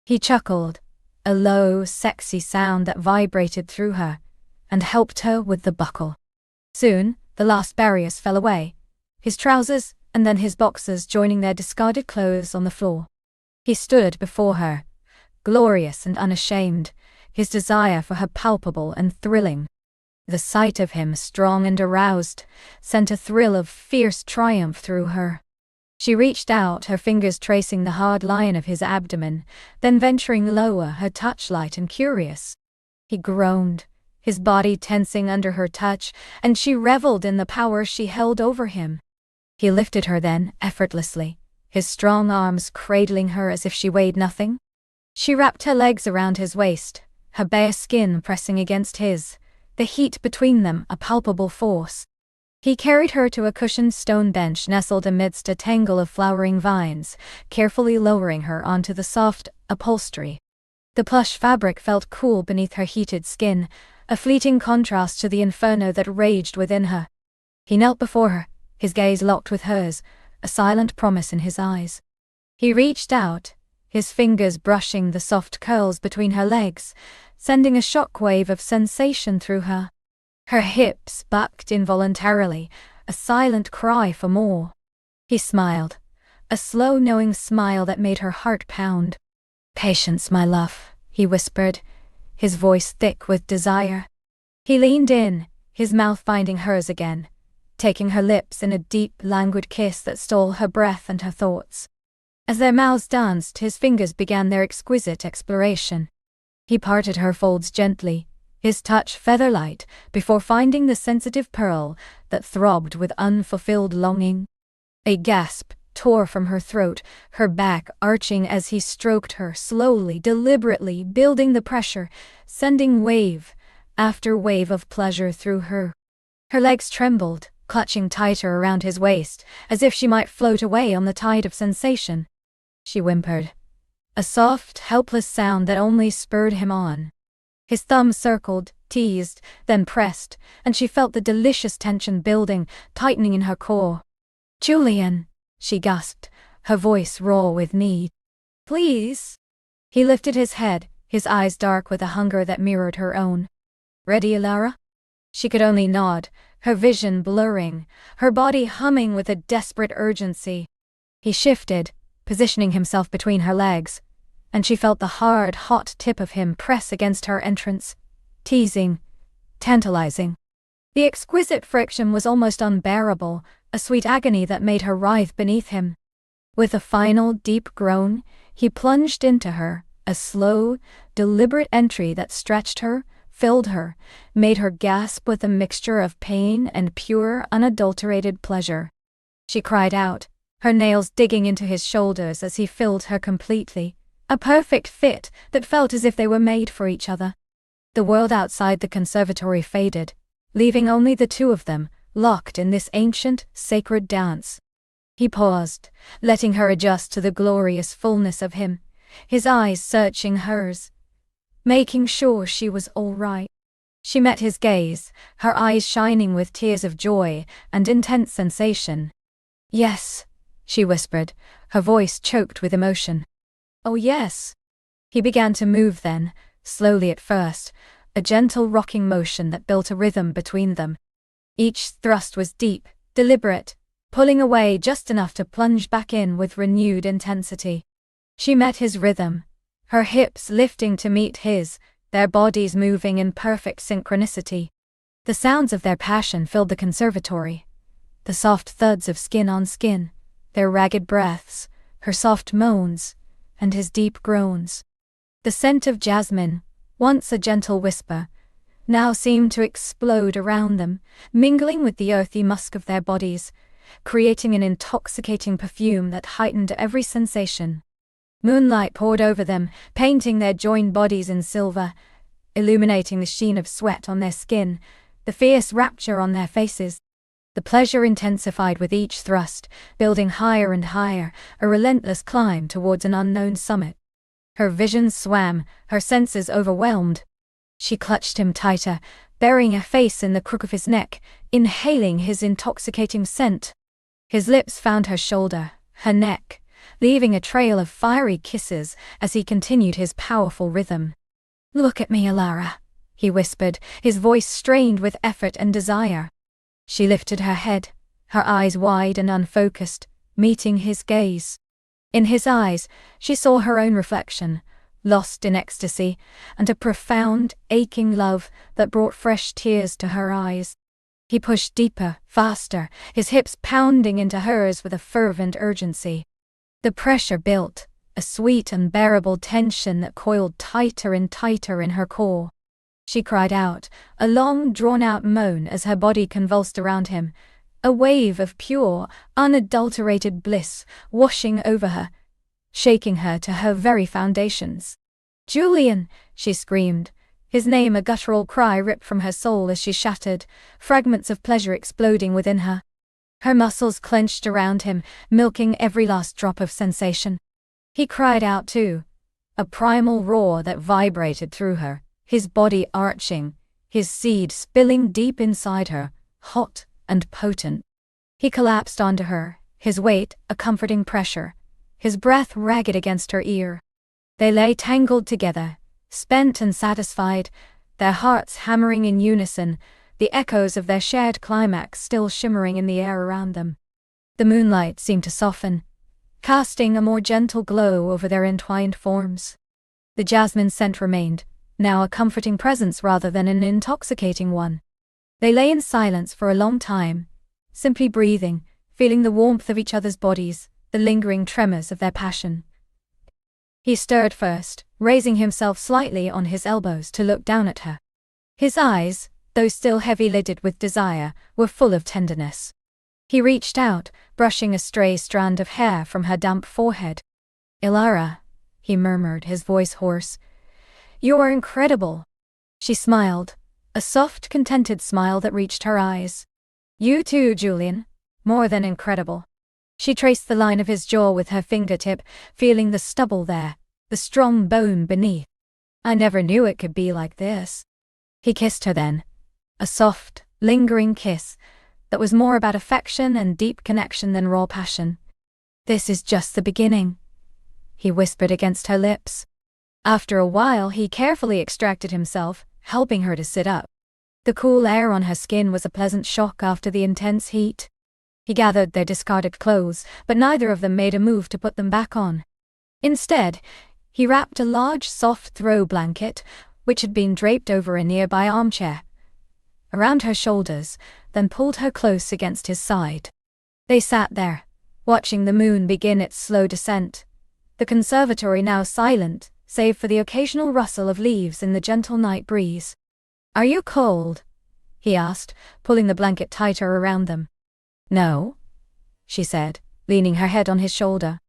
He chuckled, a low, sexy sound that vibrated through her, and helped her with the buckle. Soon, the last barriers fell away, his trousers and then his boxers joining their discarded clothes on the floor. He stood before her, glorious and unashamed, his desire for her palpable and thrilling. The sight of him, strong and aroused, sent a thrill of fierce triumph through her. She reached out, her fingers tracing the hard line of his abdomen, then venturing lower, her touch light and curious. He groaned, his body tensing under her touch, and she reveled in the power she held over him. He lifted her then, effortlessly, his strong arms cradling her as if she weighed nothing. She wrapped her legs around his waist, her bare skin pressing against his, the heat between them a palpable force. He carried her to a cushioned stone bench nestled amidst a tangle of flowering vines, carefully lowering her onto the soft upholstery. The plush fabric felt cool beneath her heated skin, a fleeting contrast to the inferno that raged within her. He knelt before her, his gaze locked with hers, a silent promise in his eyes. He reached out, his fingers brushing the soft curls between her legs, sending a shockwave of sensation through her. Her hips bucked involuntarily, a silent cry for more. He smiled, a slow knowing smile that made her heart pound. "Patience, my love," he whispered, his voice thick with desire. He leaned in, his mouth finding hers again, taking her lips in a deep, languid kiss that stole her breath and her thoughts. As their mouths danced, his fingers began their exquisite exploration. He parted her folds gently, his touch feather-light, before finding the sensitive pearl that throbbed with unfulfilled longing. A gasp tore from her throat, her back arching as he stroked her, slowly, deliberately, building the pressure, sending wave after wave of pleasure through her. Her legs trembled, clutching tighter around his waist, as if she might float away on the tide of sensation. She whimpered, a soft, helpless sound that only spurred him on. His thumb circled, teased, then pressed, and she felt the delicious tension building, tightening in her core. "Julian," she gasped, her voice raw with need. "Please." He lifted his head, his eyes dark with a hunger that mirrored her own. "Ready, Alara?" She could only nod, her vision blurring, her body humming with a desperate urgency. He shifted, positioning himself between her legs, and she felt the hard, hot tip of him press against her entrance, teasing, tantalizing. The exquisite friction was almost unbearable, a sweet agony that made her writhe beneath him. With a final, deep groan, he plunged into her, a slow, deliberate entry that stretched her, filled her, made her gasp with a mixture of pain and pure, unadulterated pleasure. She cried out, her nails digging into his shoulders as he filled her completely, a perfect fit that felt as if they were made for each other. The world outside the conservatory faded, leaving only the two of them, locked in this ancient, sacred dance. He paused, letting her adjust to the glorious fullness of him, his eyes searching hers, making sure she was all right. She met his gaze, her eyes shining with tears of joy and intense sensation. "Yes," she whispered, her voice choked with emotion. "Oh yes." He began to move then, slowly at first, a gentle rocking motion that built a rhythm between them. Each thrust was deep, deliberate, pulling away just enough to plunge back in with renewed intensity. She met his rhythm, her hips lifting to meet his, their bodies moving in perfect synchronicity. The sounds of their passion filled the conservatory, the soft thuds of skin on skin, their ragged breaths, her soft moans, and his deep groans. The scent of jasmine, once a gentle whisper, now seemed to explode around them, mingling with the earthy musk of their bodies, creating an intoxicating perfume that heightened every sensation. Moonlight poured over them, painting their joined bodies in silver, illuminating the sheen of sweat on their skin, the fierce rapture on their faces. The pleasure intensified with each thrust, building higher and higher, a relentless climb towards an unknown summit. Her vision swam, her senses overwhelmed. She clutched him tighter, burying her face in the crook of his neck, inhaling his intoxicating scent. His lips found her shoulder, her neck, leaving a trail of fiery kisses as he continued his powerful rhythm. "Look at me, Alara," he whispered, his voice strained with effort and desire. She lifted her head, her eyes wide and unfocused, meeting his gaze. In his eyes, she saw her own reflection, lost in ecstasy, and a profound, aching love that brought fresh tears to her eyes. He pushed deeper, faster, his hips pounding into hers with a fervent urgency. The pressure built, a sweet, unbearable tension that coiled tighter and tighter in her core. she cried out, a long, drawn-out moan as her body convulsed around him, a wave of pure, unadulterated bliss washing over her, shaking her to her very foundations. "Julian!" she screamed, his name a guttural cry ripped from her soul as she shattered, fragments of pleasure exploding within her. Her muscles clenched around him, milking every last drop of sensation. He cried out too, a primal roar that vibrated through her, his body arching, his seed spilling deep inside her, hot and potent. He collapsed onto her, his weight a comforting pressure, his breath ragged against her ear. They lay tangled together, spent and satisfied, their hearts hammering in unison, the echoes of their shared climax still shimmering in the air around them. The moonlight seemed to soften, casting a more gentle glow over their entwined forms. The jasmine scent remained, now a comforting presence rather than an intoxicating one. They lay in silence for a long time, simply breathing, feeling the warmth of each other's bodies, the lingering tremors of their passion. He stirred first, raising himself slightly on his elbows to look down at her. His eyes, though still heavy-lidded with desire, were full of tenderness. He reached out, brushing a stray strand of hair from her damp forehead. "Ilara," he murmured, his voice hoarse. "You are incredible." She smiled, a soft, contented smile that reached her eyes. "You too, Julian. More than incredible." She traced the line of his jaw with her fingertip, feeling the stubble there, the strong bone beneath. "I never knew it could be like this." He kissed her then, a soft, lingering kiss that was more about affection and deep connection than raw passion. "This is just the beginning," he whispered against her lips. After a while he carefully extracted himself, helping her to sit up. The cool air on her skin was a pleasant shock after the intense heat. He gathered their discarded clothes, but neither of them made a move to put them back on. Instead, he wrapped a large soft throw blanket, which had been draped over a nearby armchair, around her shoulders, then pulled her close against his side. They sat there, watching the moon begin its slow descent, the conservatory now silent, save for the occasional rustle of leaves in the gentle night breeze. "Are you cold?" he asked, pulling the blanket tighter around them. "No," she said, leaning her head on his shoulder.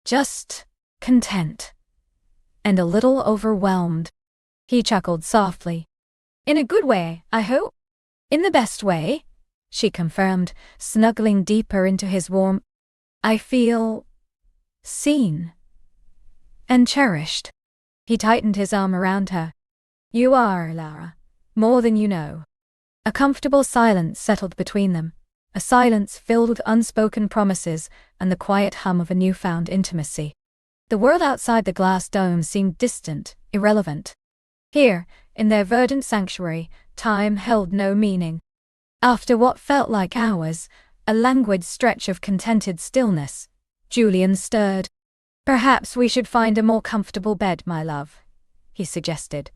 "Just content. And a little overwhelmed." He chuckled softly. "In a good way, I hope?" "In the best way," she confirmed, snuggling deeper into his warmth. "I feel seen and cherished." He tightened his arm around her. "You are, Lara, more than you know." A comfortable silence settled between them, a silence filled with unspoken promises and the quiet hum of a newfound intimacy. The world outside the glass dome seemed distant, irrelevant. Here, in their verdant sanctuary, time held no meaning. After what felt like hours, a languid stretch of contented stillness, Julian stirred. "Perhaps we should find a more comfortable bed, my love," he suggested,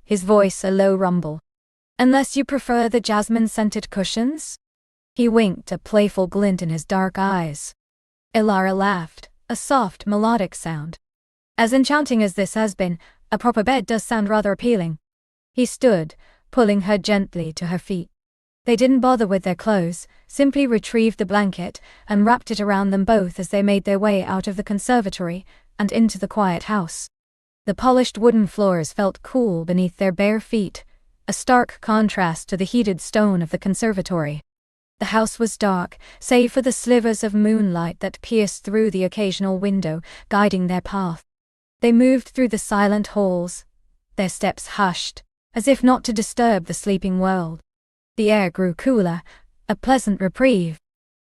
his voice a low rumble. "Unless you prefer the jasmine-scented cushions?" He winked, a playful glint in his dark eyes. Ilara laughed, a soft, melodic sound. "As enchanting as this has been, a proper bed does sound rather appealing." He stood, pulling her gently to her feet. They didn't bother with their clothes, simply retrieved the blanket and wrapped it around them both as they made their way out of the conservatory and into the quiet house. The polished wooden floors felt cool beneath their bare feet, a stark contrast to the heated stone of the conservatory. The house was dark, save for the slivers of moonlight that pierced through the occasional window, guiding their path. They moved through the silent halls, their steps hushed, as if not to disturb the sleeping world. The air grew cooler, a pleasant reprieve.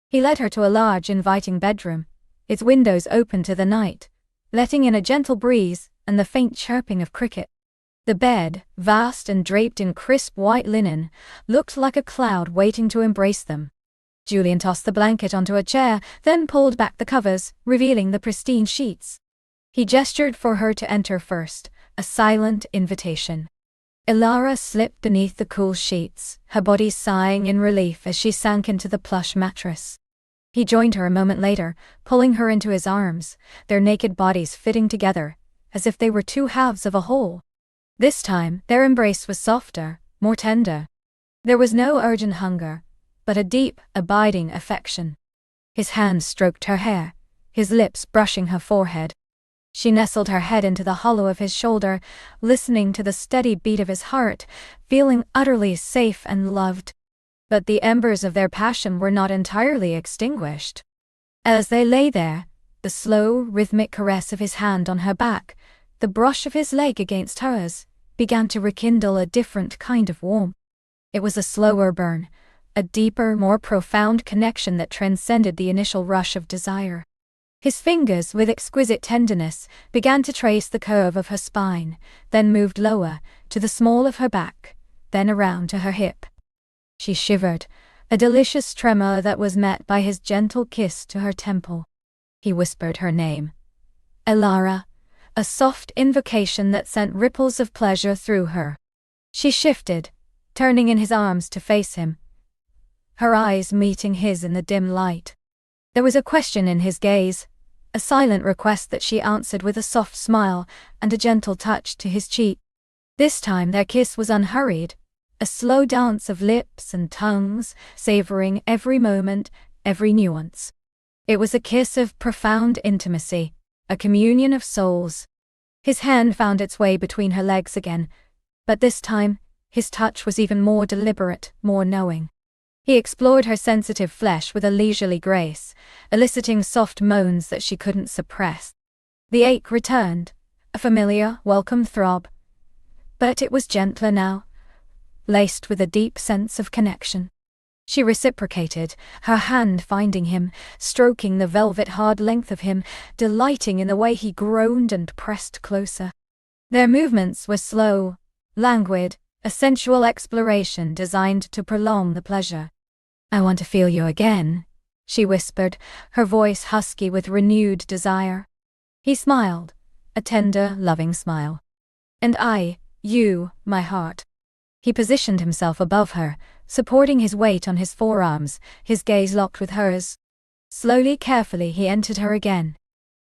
He led her to a large, inviting bedroom, its windows open to the night, letting in a gentle breeze and the faint chirping of cricket. The bed, vast and draped in crisp white linen, looked like a cloud waiting to embrace them. Julian tossed the blanket onto a chair, then pulled back the covers, revealing the pristine sheets. He gestured for her to enter first, a silent invitation. Ilara slipped beneath the cool sheets, her body sighing in relief as she sank into the plush mattress. He joined her a moment later, pulling her into his arms, their naked bodies fitting together, as if they were two halves of a whole. This time, their embrace was softer, more tender. There was no urgent hunger, but a deep, abiding affection. His hand stroked her hair, his lips brushing her forehead. She nestled her head into the hollow of his shoulder, listening to the steady beat of his heart, feeling utterly safe and loved. But the embers of their passion were not entirely extinguished. As they lay there, the slow, rhythmic caress of his hand on her back, the brush of his leg against hers, began to rekindle a different kind of warmth. It was a slower burn, a deeper, more profound connection that transcended the initial rush of desire. His fingers, with exquisite tenderness, began to trace the curve of her spine, then moved lower, to the small of her back, then around to her hip. She shivered, a delicious tremor that was met by his gentle kiss to her temple. He whispered her name. Elara, a soft invocation that sent ripples of pleasure through her. She shifted, turning in his arms to face him, her eyes meeting his in the dim light. There was a question in his gaze, a silent request that she answered with a soft smile and a gentle touch to his cheek. This time their kiss was unhurried, a slow dance of lips and tongues, savoring every moment, every nuance. It was a kiss of profound intimacy, a communion of souls. His hand found its way between her legs again, but this time, his touch was even more deliberate, more knowing. He explored her sensitive flesh with a leisurely grace, eliciting soft moans that she couldn't suppress. The ache returned, a familiar, welcome throb. But it was gentler now, laced with a deep sense of connection. She reciprocated, her hand finding him, stroking the velvet-hard length of him, delighting in the way he groaned and pressed closer. Their movements were slow, languid, a sensual exploration designed to prolong the pleasure. "I want to feel you again," she whispered, her voice husky with renewed desire. He smiled, a tender, loving smile. "And I, you, my heart." He positioned himself above her, supporting his weight on his forearms, his gaze locked with hers. Slowly, carefully, he entered her again.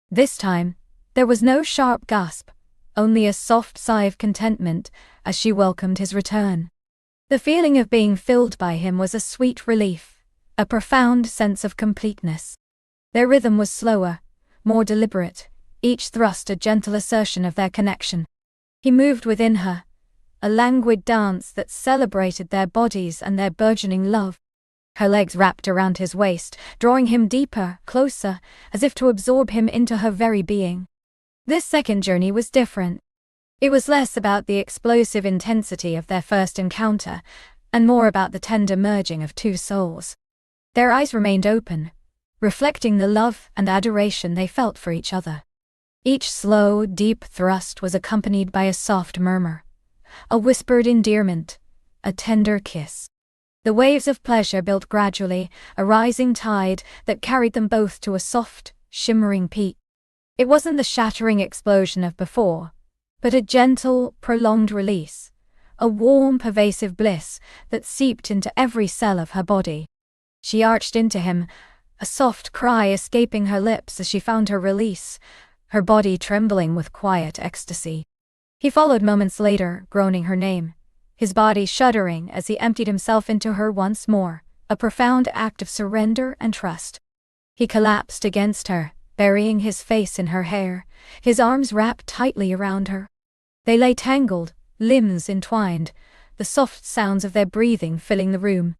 This time, there was no sharp gasp, only a soft sigh of contentment as she welcomed his return. The feeling of being filled by him was a sweet relief, a profound sense of completeness. Their rhythm was slower, more deliberate, each thrust a gentle assertion of their connection. He moved within her, a languid dance that celebrated their bodies and their burgeoning love. Her legs wrapped around his waist, drawing him deeper, closer, as if to absorb him into her very being. This second journey was different. It was less about the explosive intensity of their first encounter, and more about the tender merging of two souls. Their eyes remained open, reflecting the love and adoration they felt for each other. Each slow, deep thrust was accompanied by a soft murmur, a whispered endearment, a tender kiss. The waves of pleasure built gradually, a rising tide that carried them both to a soft, shimmering peak. It wasn't the shattering explosion of before, but a gentle, prolonged release, a warm, pervasive bliss that seeped into every cell of her body. She arched into him, a soft cry escaping her lips as she found her release, her body trembling with quiet ecstasy. He followed moments later, groaning her name, his body shuddering as he emptied himself into her once more, a profound act of surrender and trust. He collapsed against her, burying his face in her hair, his arms wrapped tightly around her. They lay tangled, limbs entwined, the soft sounds of their breathing filling the room.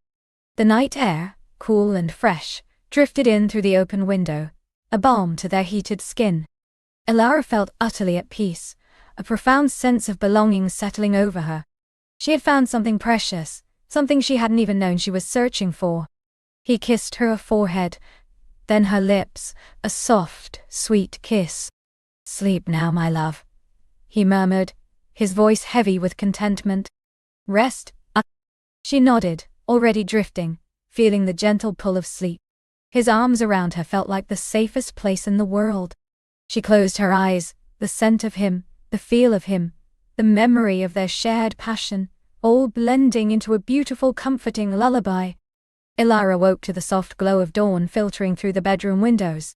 The night air, cool and fresh, drifted in through the open window, a balm to their heated skin. Elara felt utterly at peace, a profound sense of belonging settling over her. She had found something precious, something she hadn't even known she was searching for. He kissed her forehead, then her lips, a soft, sweet kiss. "Sleep now, my love," he murmured, his voice heavy with contentment. "Rest?" She nodded, already drifting, feeling the gentle pull of sleep. His arms around her felt like the safest place in the world. She closed her eyes, the scent of him, the feel of him, the memory of their shared passion, all blending into a beautiful, comforting lullaby. Elara woke to the soft glow of dawn filtering through the bedroom windows.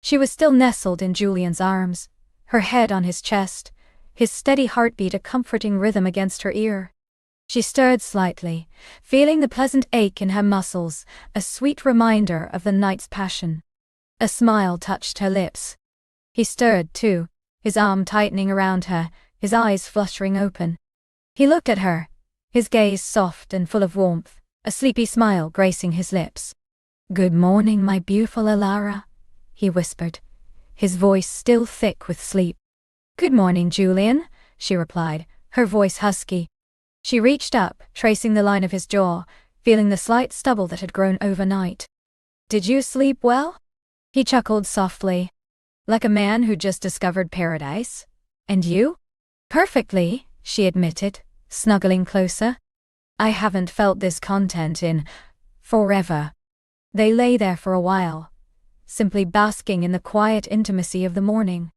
She was still nestled in Julian's arms, her head on his chest, his steady heartbeat a comforting rhythm against her ear. She stirred slightly, feeling the pleasant ache in her muscles, a sweet reminder of the night's passion. A smile touched her lips. He stirred too, his arm tightening around her, his eyes fluttering open. He looked at her, his gaze soft and full of warmth, a sleepy smile gracing his lips. "Good morning, my beautiful Alara," he whispered, his voice still thick with sleep. "Good morning, Julian," she replied, her voice husky. She reached up, tracing the line of his jaw, feeling the slight stubble that had grown overnight. "Did you sleep well?" He chuckled softly. "Like a man who just discovered paradise? And you?" "Perfectly," she admitted, snuggling closer. "I haven't felt this content in forever." They lay there for a while, simply basking in the quiet intimacy of the morning.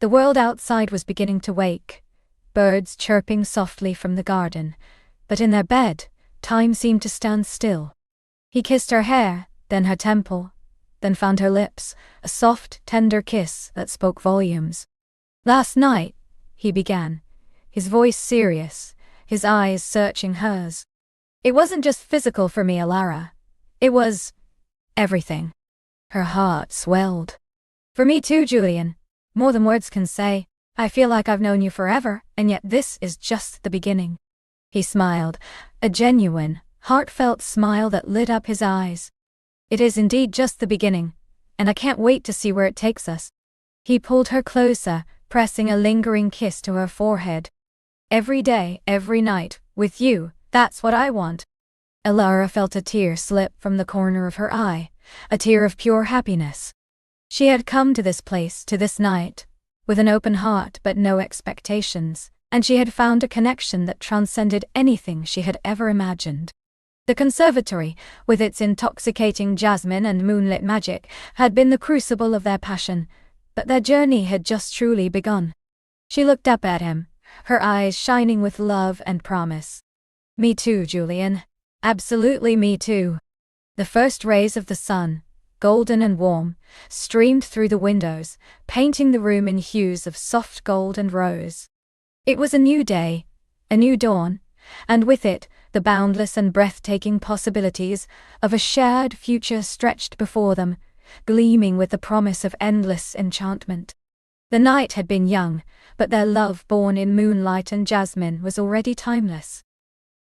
The world outside was beginning to wake, birds chirping softly from the garden, but in their bed, time seemed to stand still. He kissed her hair, then her temple, then found her lips, a soft, tender kiss that spoke volumes. "Last night," he began, his voice serious, his eyes searching hers. "It wasn't just physical for me, Alara. It was everything." Her heart swelled. "For me too, Julian. More than words can say. I feel like I've known you forever, and yet this is just the beginning." He smiled, a genuine, heartfelt smile that lit up his eyes. "It is indeed just the beginning, and I can't wait to see where it takes us." He pulled her closer, pressing a lingering kiss to her forehead. "Every day, every night, with you, that's what I want." Alara felt a tear slip from the corner of her eye, a tear of pure happiness. She had come to this place, to this night, with an open heart but no expectations, and she had found a connection that transcended anything she had ever imagined. The conservatory, with its intoxicating jasmine and moonlit magic, had been the crucible of their passion, but their journey had just truly begun. She looked up at him, her eyes shining with love and promise. "Me too, Julian. Absolutely me too." The first rays of the sun, golden and warm, streamed through the windows, painting the room in hues of soft gold and rose. It was a new day, a new dawn, and with it, the boundless and breathtaking possibilities of a shared future stretched before them, gleaming with the promise of endless enchantment. The night had been young, but their love born in moonlight and jasmine was already timeless.